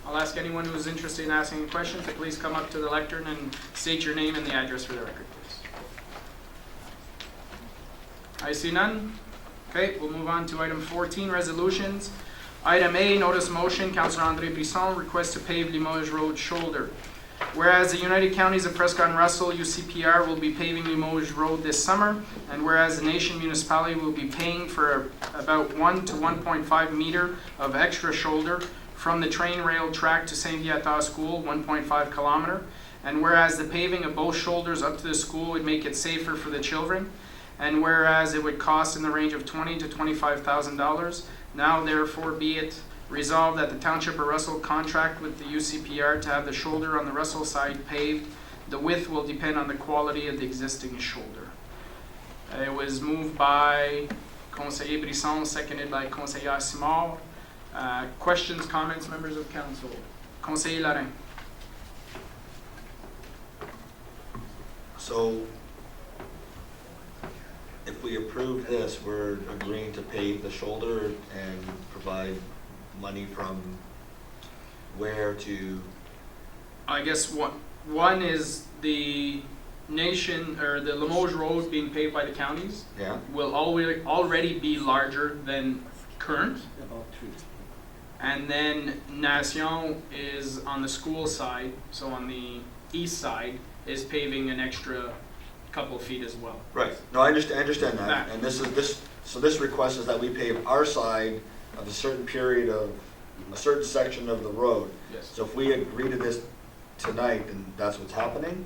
I'll ask anyone who is interested in asking a question to please come up to the lectern and state your name and the address for the record, please. I see none. Okay, we'll move on to item 14, resolutions. Item A, notice motion, Councilor André Brisson, request to pave Limoges Road shoulder. Whereas the United Counties of Prescott and Russell, UCPR, will be paving Limoges Road this summer, and whereas the Nation Municipality will be paying for about 1 to 1.5 meter of extra shoulder from the train rail track to St. Viateur School, 1.5 kilometer, and whereas the paving of both shoulders up to the school would make it safer for the children, and whereas it would cost in the range of $20,000 to $25,000, now therefore be it resolved that the Township of Russell contract with the UCPR to have the shoulder on the Russell side paved. The width will depend on the quality of the existing shoulder. It was moved by Conseiller Brisson, seconded by Conseiller Simard. Questions, comments, members of council? Conseiller Larin.
So, if we approve this, we're agreeing to pave the shoulder and provide money from where to?
I guess one is the nation, or the Limoges Road being paved by the counties
Yeah.
will already be larger than current.
About 3.
And then Nation is on the school side, so on the east side, is paving an extra couple feet as well.
Right. No, I understand that.
Back.
And this request is that we pave our side of a certain period of, a certain section of the road.
Yes.
So if we agree to this tonight, then that's what's happening?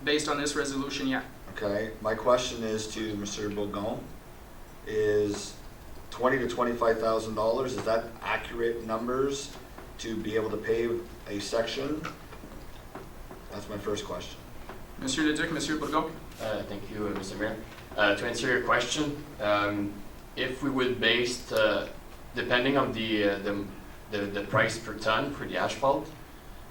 Based on this resolution, yeah.
Okay, my question is to Mr. Bourgon, is $20,000 to $25,000, is that accurate numbers to be able to pave a section? That's my first question.
Monsieur Leduc, Monsieur Bourgon.
Thank you, Mr. Mayor. To answer your question, if we would base, depending on the price per ton for the asphalt,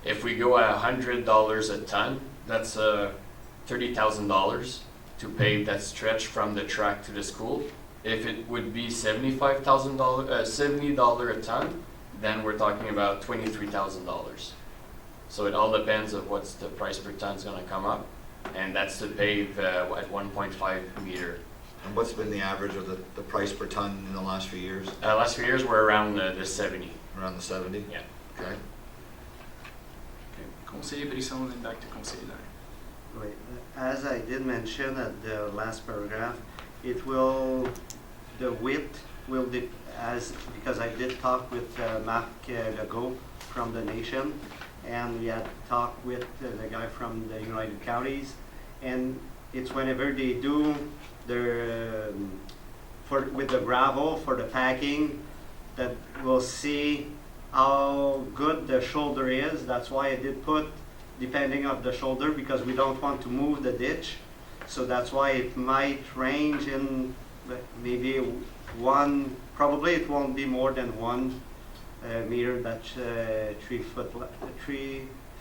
if we go at $100 a ton, that's $30,000 to pave that stretch from the track to the school. If it would be $70 a ton, then we're talking about $23,000. So it all depends on what's the price per ton is going to come up, and that's to pave at 1.5 meter.
And what's been the average of the price per ton in the last few years?
Last few years we're around the 70.
Around the 70?
Yeah.
Okay.
Conseiller Brisson, then back to Conseiller Larin.
Right. As I did mention at the last paragraph, it will, the width will, because I did talk with Marc Legault from the Nation, and we had talked with the guy from the United Counties, and it's whenever they do their, with the gravel for the packing, that we'll see how good the shoulder is. That's why I did put depending of the shoulder, because we don't want to move the ditch. So that's why it might range in but maybe one, probably it won't be more than 1 meter, that's 3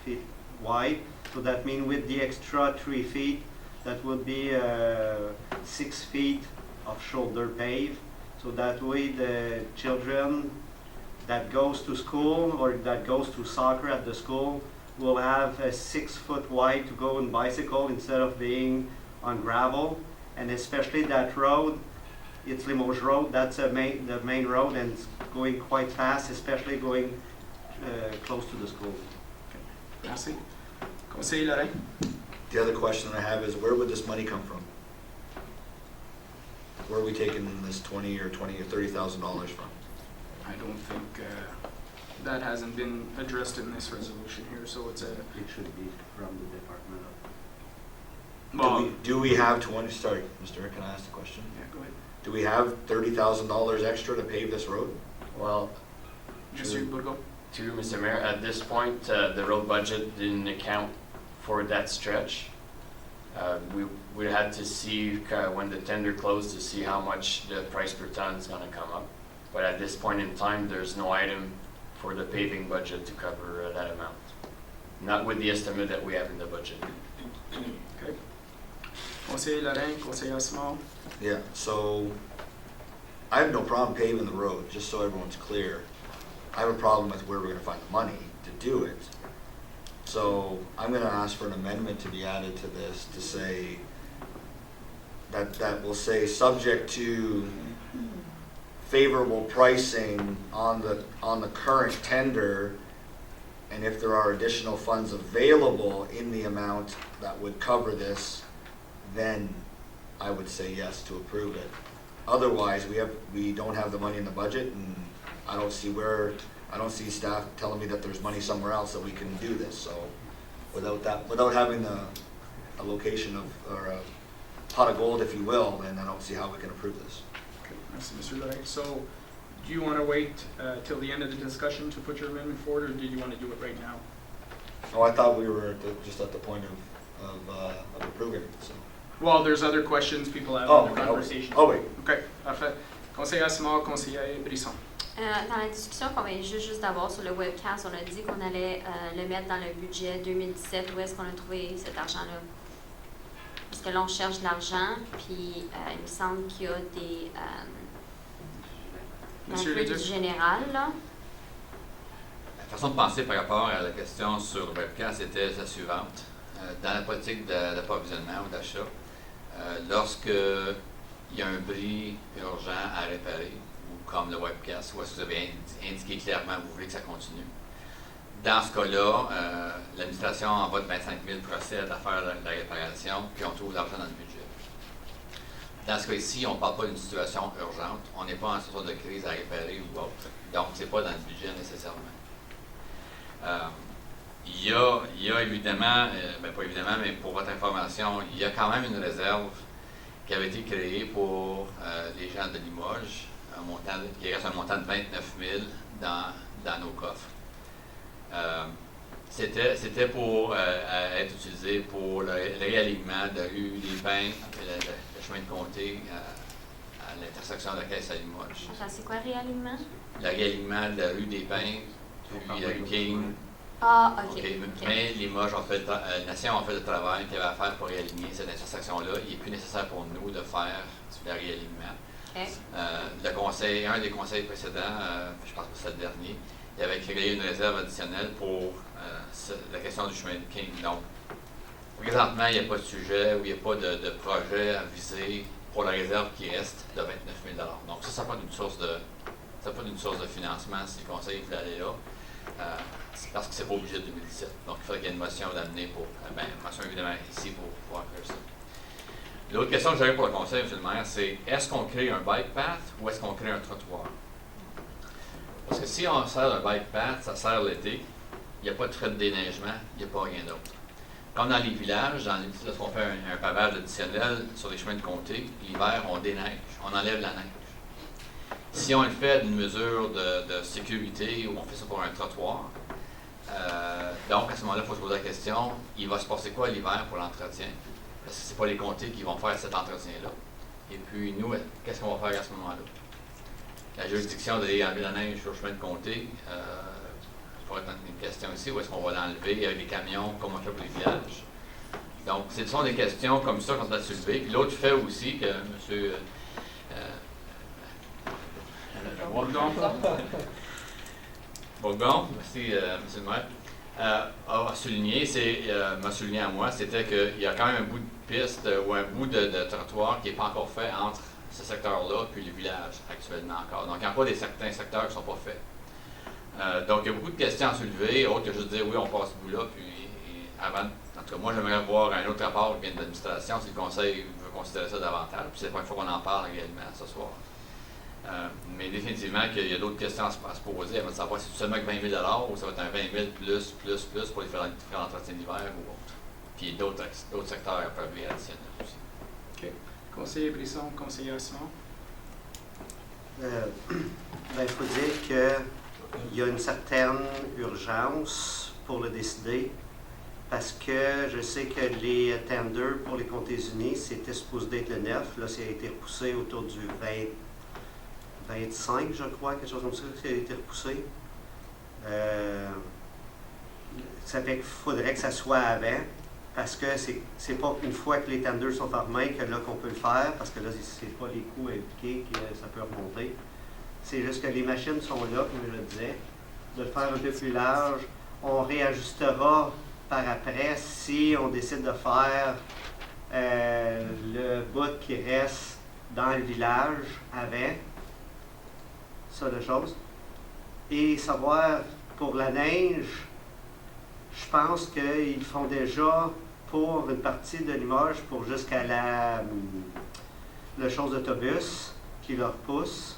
feet wide. So that means with the extra 3 feet, that would be 6 feet of shoulder pave. So that way the children that goes to school or that goes to soccer at the school will have a 6 foot wide to go on bicycle instead of being on gravel. And especially that road, it's Limoges Road, that's the main road, and it's going quite fast, especially going close to the school.
Merci. Conseiller Lorrain?
The other question I have is, where would this money come from? Where are we taking this $20,000 or $30,000 from?
I don't think that hasn't been addressed in this resolution here, so it's a...
It should be from the Department of...
Well,
Do we have 20, sorry, Mr. Rick, can I ask the question?
yeah, go ahead.
Do we have $30,000 extra to pave this road?
Well,
Monsieur Bourgault?
to Mr. Mayor, at this point, the road budget didn't account for that stretch. We had to see when the tender closed to see how much the price per ton is going to come up. But at this point in time, there's no item for the paving budget to cover that amount. Not with the estimate that we have in the budget.
Okay. Conseiller Lorrain, Conseiller Simard?
Yeah, so I have no problem paving the road, just so everyone's clear. I have a problem with where we're going to find the money to do it. So I'm going to ask for an amendment to be added to this to say that will say subject to favorable pricing on the current tender, and if there are additional funds available in the amount that would cover this, then I would say yes to approve it. Otherwise, we don't have the money in the budget, and I don't see staff telling me that there's money somewhere else that we can do this. So without having a location of, or a pot of gold, if you will, then I don't see how we can approve this.
Okay, merci, Monsieur Lorrain. So, do you want to wait till the end of the discussion to put your amendment forward, or did you want to do it right now?
Oh, I thought we were just at the point of approving it, so.
Well, there's other questions people have
Oh,
in the
okay,
conversation.
oh, wait.
OK, parfait. Conseiller Simard, conseiller Brisson.
Dans la discussion qu'on vient juste d'avoir sur le webcast, on a dit qu'on allait le mettre dans le budget 2017. Où est-ce qu'on a trouvé cet argent-là? Parce que là, on cherche de l'argent, puis il me semble qu'il y a des...
Monsieur
un peu
Leduc.
du général, là.
La façon de penser par rapport à la question sur le webcast était la suivante. Dans la politique d'approvisionnement ou d'achat, lorsque il y a un bris urgent à réparer, ou comme le webcast, où est-ce que vous avez indiqué clairement que vous voulez que ça continue, dans ce cas-là, l'administration en bas de 25 000 procède à faire la réparation, puis on trouve l'argent dans le budget. Dans ce cas-ci, on ne parle pas d'une situation urgente, on n'est pas en situation de crise à réparer ou autre, donc ce n'est pas dans le budget nécessairement. Il y a évidemment, pas évidemment, mais pour votre information, il y a quand même une réserve qui avait été créée pour les gens de Limoges, qui reste un montant de 29 000 dans nos coffres. C'était pour être utilisé pour le réalignement de la rue des Pins, le chemin de comté à l'intersection de la Caisse à Limoges.
Attends, c'est quoi réalignement?
Le réalignement de la rue des Pins, puis la rue King.
Ah, OK.
Okay. Mais Limoges ont fait Nation ont fait le travail qu'il y avait à faire pour réaligner cette intersection-là. Il n'est plus nécessaire pour nous de faire le réalignement.
Okay.
Un des conseils précédents, je pense que c'est le dernier, il avait créé une réserve additionnelle pour la question du chemin de King. Donc, présentement, il n'y a pas de sujet ou il n'y a pas de projet à viser pour la réserve qui reste de 29 000 $. Donc, ça n'a pas d'une source de financement si le conseil voulait aller là. C'est parce que c'est pas obligé de 2017. Donc, il faudrait qu'il y ait une motion d'amener pour, une motion évidemment ici pour pouvoir faire ça. L'autre question que j'avais pour le conseil, M. le maire, c'est est-ce qu'on crée un bike path ou est-ce qu'on crée un trottoir? Parce que si on sert un bike path, ça sert l'été, il n'y a pas de frais de déneigement, il n'y a pas rien d'autre. Comme dans les villages, lorsqu'on fait un pavage additionnel sur les chemins de comté, l'hiver, on déneige, on enlève la neige. Si on le fait d'une mesure de sécurité ou on fait ça pour un trottoir, donc à ce moment-là, il faut se poser la question, il va se passer quoi l'hiver pour l'entretien? Parce que ce n'est pas les comtés qui vont faire cet entretien-là. Et puis, nous, qu'est-ce qu'on va faire à ce moment-là? La juridiction d'aller enlever la neige sur le chemin de comté, pourrait être une question ici, où est-ce qu'on va l'enlever avec des camions, comment on fait pour les villages? Donc, ce sont des questions comme ça qu'on doit soulever. Puis l'autre fait aussi que M. Bourgon, merci M. le maire, a souligné, m'a souligné à moi, c'était qu'il y a quand même un bout de piste ou un bout de trottoir qui n'est pas encore fait entre ce secteur-là puis le village actuellement encore. Donc, il y a encore certains secteurs qui ne sont pas faits. Donc, il y a beaucoup de questions à soulever, autres que juste dire oui, on passe ce bout-là, puis avant, en tout cas, moi, j'aimerais voir un autre rapport qui vient de l'administration si le conseil veut considérer ça davantage, puis c'est la première fois qu'on en parle également ce soir. Mais définitivement qu'il y a d'autres questions à se poser avant de savoir si c'est seulement que 20 000 ou ça va être un 20 000 plus pour les faire l'entretien d'hiver ou autre. Puis d'autres secteurs peuvent être additionnels aussi.
OK. Conseiller Brisson, conseiller Simon.
Il faut dire qu'il y a une certaine urgence pour le décider parce que je sais que les tenders pour les comtés unis, c'était supposé être le 9. Là, ça a été repoussé autour du 25, je crois, quelque chose comme ça, qui a été repoussé. Ça fait qu'il faudrait que ça soit avant, parce que c'est pas une fois que les tenders sont fermés que là qu'on peut le faire, parce que là, c'est pas les coûts impliqués que ça peut remonter. C'est juste que les machines sont là, comme je le disais. De le faire un peu plus large, on réajustera par après si on décide de faire le bout qui reste dans le village avant. Ça de choses. Et savoir pour la neige, je pense qu'ils font déjà pour une partie de Limoges pour jusqu'à le chose d'autobus qui leur pousse.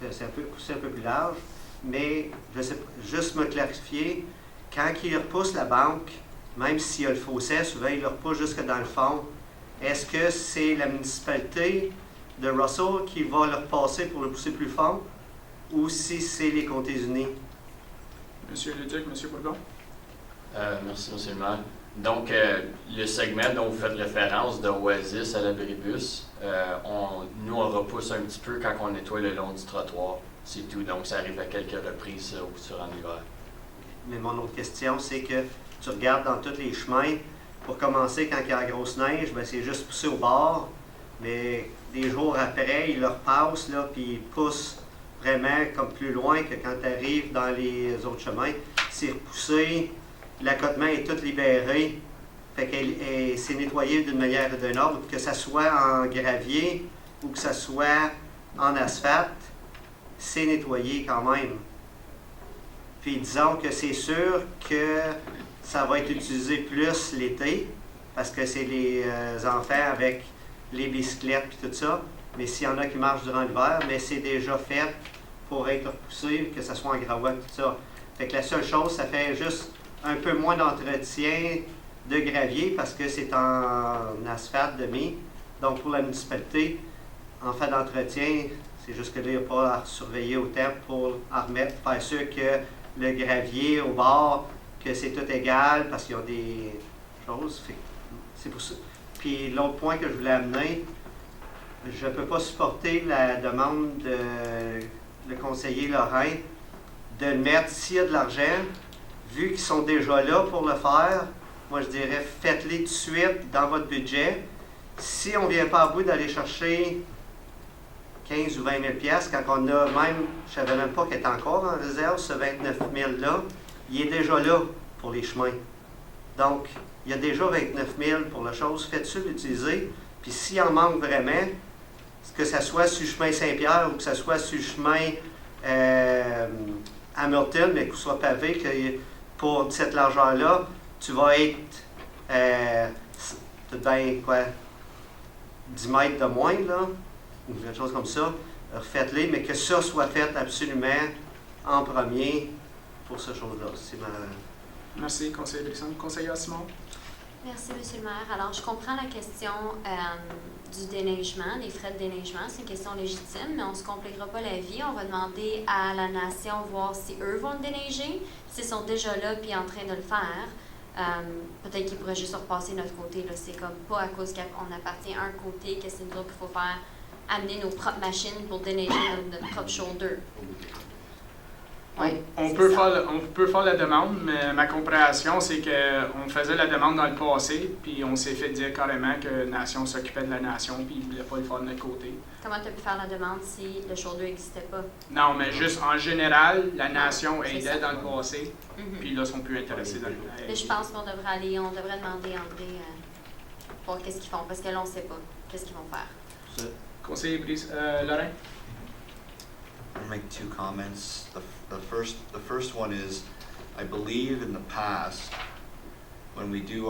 C'est poussé un peu plus large. Mais je sais juste me clarifier, quand ils repoussent la banque, même s'il y a le fossé, souvent ils le repoussent jusque dans le fond. Est-ce que c'est la municipalité de Russell qui va le repasser pour le pousser plus fort? Ou si c'est les comtés unis?
Monsieur Leduc, Monsieur Bourgon.
Merci, M. le maire. Donc, le segment dont vous faites référence de Oasis à l'Abribus, nous, on repousse un petit peu quand on nettoie le long du trottoir. C'est tout. Donc, ça arrive à quelques reprises durant l'hiver.
Mais mon autre question, c'est que tu regardes dans tous les chemins, pour commencer, quand il y a la grosse neige, ben, c'est juste poussé au bord. Mais des jours après, ils le repassent, là, puis ils poussent vraiment comme plus loin que quand tu arrives dans les autres chemins. C'est repoussé, l'accotement est tout libéré, fait que c'est nettoyé d'une manière ou d'une autre, que ce soit en gravier ou que ce soit en asphalte, c'est nettoyé quand même. Puis disons que c'est sûr que ça va être utilisé plus l'été, parce que c'est les enfants avec les bicyclettes et tout ça. Mais s'il y en a qui marchent durant l'hiver, mais c'est déjà fait pour être repoussé, que ce soit en gravois, tout ça. Fait que la seule chose, ça fait juste un peu moins d'entretien de gravier parce que c'est en asphalte demi. Donc pour la municipalité, en fait d'entretien, c'est juste que là, il n'y a pas à surveiller autant pour en remettre, faire sûr que le gravier au bord, que c'est tout égal parce qu'il y a des choses. C'est pour ça. Puis l'autre point que je voulais amener, je ne peux pas supporter la demande de le conseiller Lorrain de le mettre, s'il y a de l'argent, vu qu'ils sont déjà là pour le faire, moi je dirais faites-les tout de suite dans votre budget. Si on ne vient pas à bout d'aller chercher 15 ou 20 000 piastres, quand on a même, je ne savais même pas qu'il était encore en réserve, ce 29 000-là, il est déjà là pour les chemins. Donc, il y a déjà 29 000 pour la chose, faites-le l'utiliser, puis s'il en manque vraiment, que ce soit sur le chemin Saint-Pierre ou que ce soit sur le chemin Hamilton, mais que ce soit pavé, que pour cette largeur-là, tu vas être tout bien, quoi, 10 mètres de moins, là, ou quelque chose comme ça. Faites-les, mais que ça soit fait absolument en premier pour cette chose-là. C'est ma...
Merci, conseiller Brisson. Conseiller Simon.
Merci, M. le maire. Alors, je comprends la question du déneigement, des frais de déneigement. C'est une question légitime, mais on ne se compliquera pas la vie. On va demander à la nation voir si eux vont le déneiger, s'ils sont déjà là puis en train de le faire. Peut-être qu'ils pourraient juste repasser de notre côté. C'est comme pas à cause qu'on appartient à un côté que c'est nous autres qu'il faut faire amener nos propres machines pour déneiger notre propre shoulder. Ouais,
On
c'est
peut,
ça.
on peut faire la demande, mais ma compréhension, c'est qu'on faisait la demande dans le passé, puis on s'est fait dire carrément que Nation s'occupait de la Nation, puis ils ne voulaient pas le faire de notre côté.
Comment tu as pu faire la demande si le shoulder n'existait pas?
Non, mais juste en général, la Nation
C'est
aidait
ça.
dans le passé,
Mhm.
puis là, ils sont plus intéressés dans
Mais je pense qu'on devrait aller, on devrait demander à André pour qu'est-ce qu'ils font, parce que là, on ne sait pas qu'est-ce qu'ils vont faire.
Conseiller Brice, Laurent?
I'll make two comments. The first one is, I believe in the past, when we do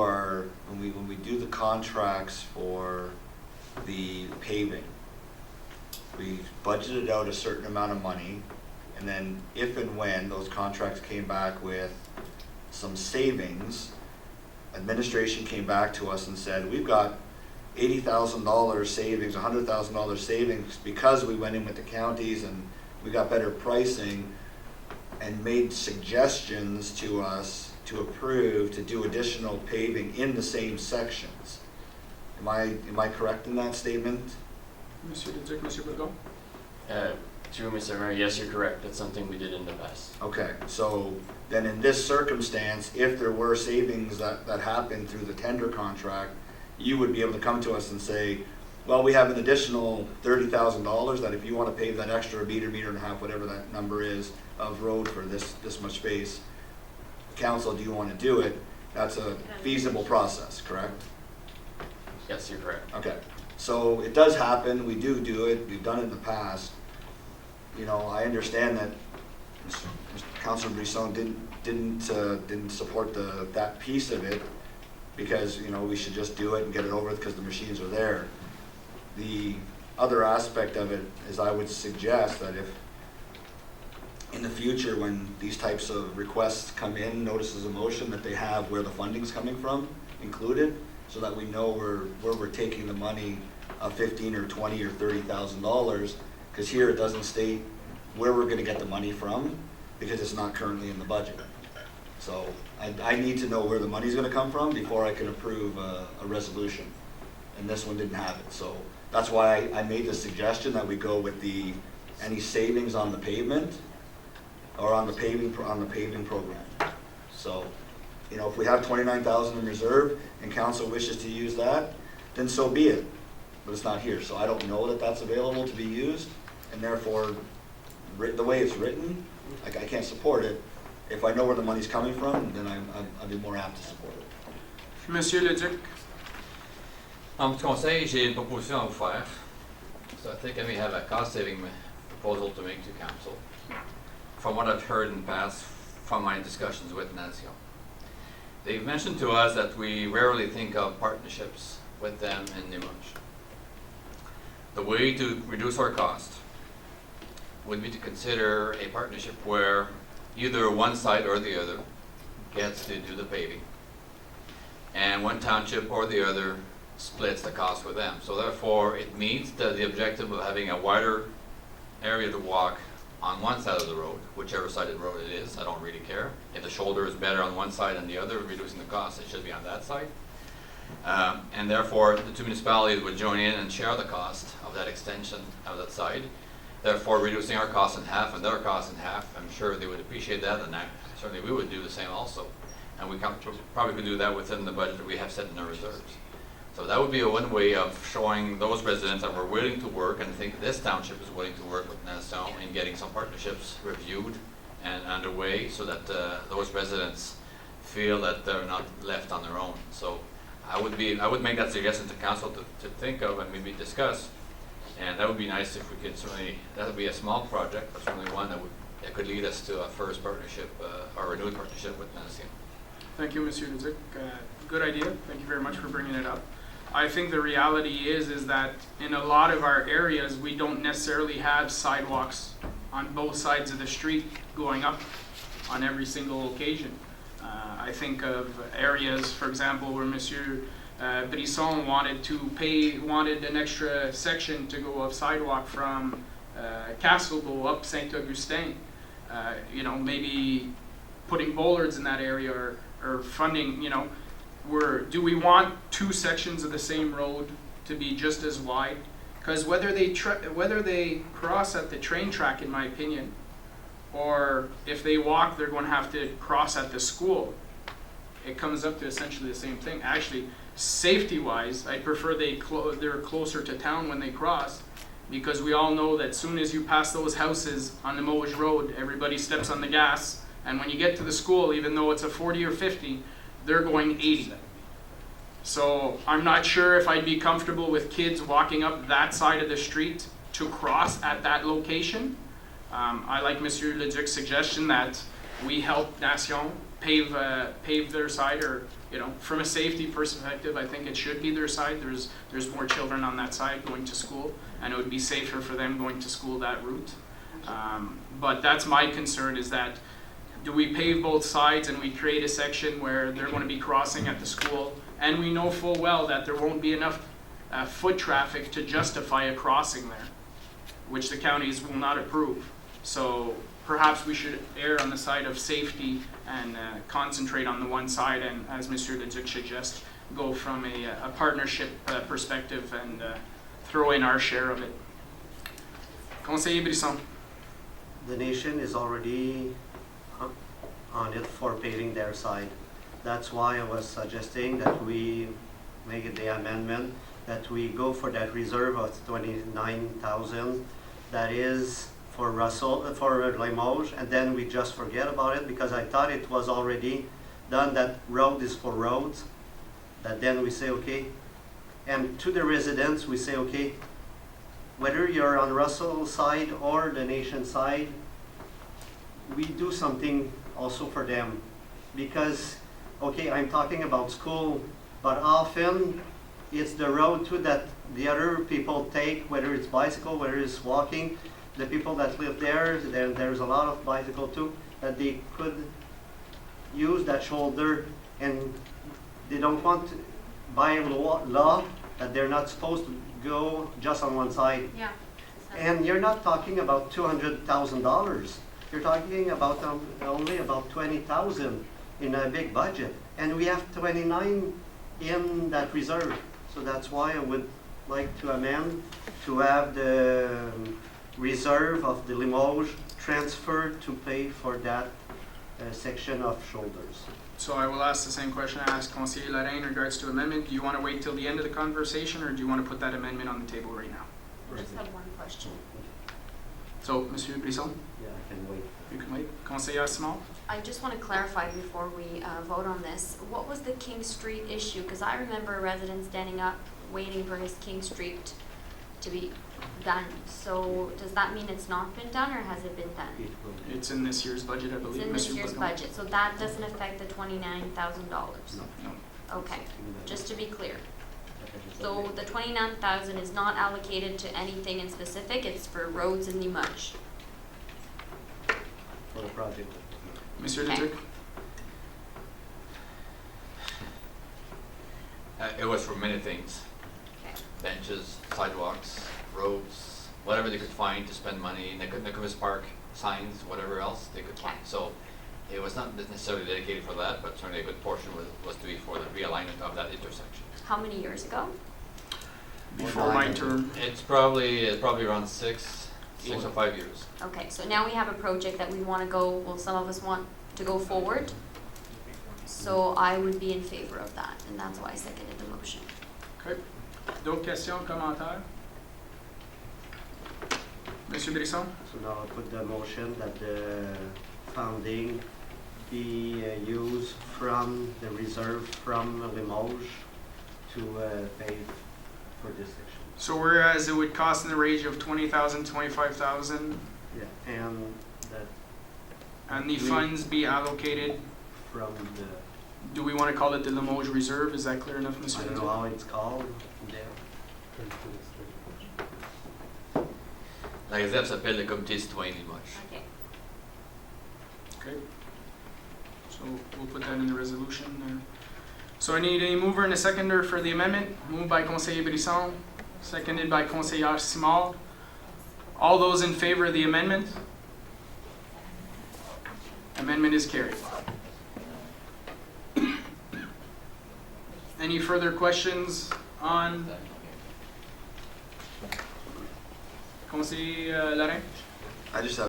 the contracts for the paving, we budgeted out a certain amount of money, and then if and when those contracts came back with some savings, administration came back to us and said, we've got $80,000 savings, $100,000 savings because we went in with the counties and we got better pricing, and made suggestions to us to approve to do additional paving in the same sections. Am I correct in that statement?
Monsieur Leduc, Monsieur Bourgon?
To Mr. Mayor, yes, you're correct. That's something we did in the past.
Okay, so then in this circumstance, if there were savings that happened through the tender contract, you would be able to come to us and say, well, we have an additional $30,000 that if you want to pave that extra meter and a half, whatever that number is, of road for this much space, council, do you want to do it? That's a feasible process, correct?
Yes, you're correct.
Okay, so it does happen, we do it, we've done it in the past. You know, I understand that Councilor Brisson didn't support that piece of it, because, you know, we should just do it and get it over with because the machines are there. The other aspect of it is, I would suggest that if in the future, when these types of requests come in, notices of motion, that they have where the funding's coming from included, so that we know where we're taking the money of $15,000 or $20,000 or $30,000, because here it doesn't state where we're going to get the money from, because it's not currently in the budget. So I need to know where the money's going to come from before I can approve a resolution, and this one didn't have it. So that's why I made the suggestion that we go with any savings on the pavement or on the paving program. So, you know, if we have $29,000 in reserve and council wishes to use that, then so be it. But it's not here, so I don't know that that's available to be used, and therefore, the way it's written, I can't support it. If I know where the money's coming from, then I'd be more apt to support it.
Monsieur Leduc?
En petit conseil, j'ai une proposition à vous faire. So I think I may have a cost-saving proposal to make to council. From what I've heard in the past, from my discussions with Nation, they've mentioned to us that we rarely think of partnerships with them in Limoges. The way to reduce our cost would be to consider a partnership where either one side or the other gets to do the paving, and one township or the other splits the cost with them. So therefore, it meets the objective of having a wider area to walk on one side of the road, whichever side of the road it is. I don't really care. If the shoulder is better on one side than the other, reducing the cost, it should be on that side. And therefore, the two municipalities would join in and share the cost of that extension of that side, therefore reducing our cost in half and their cost in half. I'm sure they would appreciate that, and certainly we would do the same also. And we probably could do that within the budget that we have set in our reserves. So that would be one way of showing those residents that we're willing to work, and I think this township is willing to work with Nassau in getting some partnerships reviewed and underway, so that those residents feel that they're not left on their own. So I would make that suggestion to council to think of and maybe discuss, and that would be nice if we could certainly. That would be a small project, but certainly one that could lead us to a first partnership or renewed partnership with Nassau.
Thank you, Monsieur Leduc. Good idea. Thank you very much for bringing it up. I think the reality is that in a lot of our areas, we don't necessarily have sidewalks on both sides of the street going up on every single occasion. I think of areas, for example, where Monsieur Brisson wanted an extra section to go of sidewalk from Castlebeau up Saint-Augustin. You know, maybe putting bollards in that area or funding, you know, do we want two sections of the same road to be just as wide Because whether they cross at the train track, in my opinion, or if they walk, they're going to have to cross at the school. It comes up to essentially the same thing. Actually, safety-wise, I prefer they're closer to town when they cross, because we all know that soon as you pass those houses on the Mowage Road, everybody steps on the gas, and when you get to the school, even though it's a 40 or 50, they're going 80. So I'm not sure if I'd be comfortable with kids walking up that side of the street to cross at that location. I like Monsieur Leduc's suggestion that we help Nation pave their side, or from a safety perspective, I think it should be their side. There's more children on that side going to school, and it would be safer for them going to school that route. But that's my concern, is that do we pave both sides and we create a section where they're going to be crossing at the school, and we know full well that there won't be enough foot traffic to justify a crossing there, which the counties will not approve. So perhaps we should err on the side of safety and concentrate on the one side, and as Mr. Leduc suggests, go from a partnership perspective and throw in our share of it. Conseiller Brisson.
The nation is already on it for paving their side. That's why I was suggesting that we make the amendment, that we go for that reserve of 29,000 that is for Limoges, and then we just forget about it, because I thought it was already done, that road is for roads, that then we say okay, and to the residents we say okay, whether you're on Russell side or the nation side, we do something also for them, because okay, I'm talking about school, but often it's the road too that the other people take, whether it's bicycle, whether it's walking. The people that live there's a lot of bicycle too, that they could use that shoulder, and they don't want to, by law, that they're not supposed to go just on one side.
Yeah.
And you're not talking about $200,000. You're talking about only about 20,000 in a big budget, and we have 29 in that reserve. So that's why I would like to amend to have the reserve of the Limoges transferred to pay for that section of shoulders.
So I will ask the same question I asked Conseiller Lorrain in regards to amendment. Do you want to wait till the end of the conversation, or do you want to put that amendment on the table right now?
I just have one question.
So, Monsieur Brisson,
Yeah, I can wait.
you can wait. Conseiller Simon?
I just want to clarify before we vote on this. What was the King Street issue? Because I remember a resident standing up waiting for his King Street to be done. So does that mean it's not been done, or has it been done?
It will be.
It's in this year's budget, I
It's
believe.
in this
Monsieur
year's
Breton.
budget, so that doesn't affect the $29,000.
No.
Okay, just to be clear. So the 29,000 is not allocated to anything in specific, it's for roads in Limoges.
For the project.
Monsieur
Okay.
Leduc?
It was for many things.
Okay.
Benches, sidewalks, roads, whatever they could find to spend money, Nicholas Park, signs, whatever else they could find.
Okay.
So it was not necessarily dedicated for that, but certainly a good portion was to be for the realignment of that intersection.
How many years ago?
Before my term.
It's probably around 6 or 5 years.
Okay, so now we have a project that we want to go, well, some of us want to go forward. So I would be in favor of that, and that's why I seconded the motion.
Okay. D'autres questions, commentaires? Monsieur Brisson?
So now I'll put the motion that the funding be used from the reserve from Limoges to pay for this section.
So whereas it would cost in the range of 20,000, 25,000,
Yeah, and that
and the funds be allocated,
from the,
do we want to call it the Limoges Reserve? Is that clear enough,
I
Monsieur
don't know
Leduc?
how it's called there.
La réserve s'appelle le comité citoyen Limoges.
Okay.
Okay. So we'll put that in the resolution. So I need a mover and a seconder for the amendment. Moved by Conseiller Brisson, seconded by Conseiller Simard. All those in favor of the amendment? Amendment is carried. Any further questions on Conseiller Lorrain?
I just have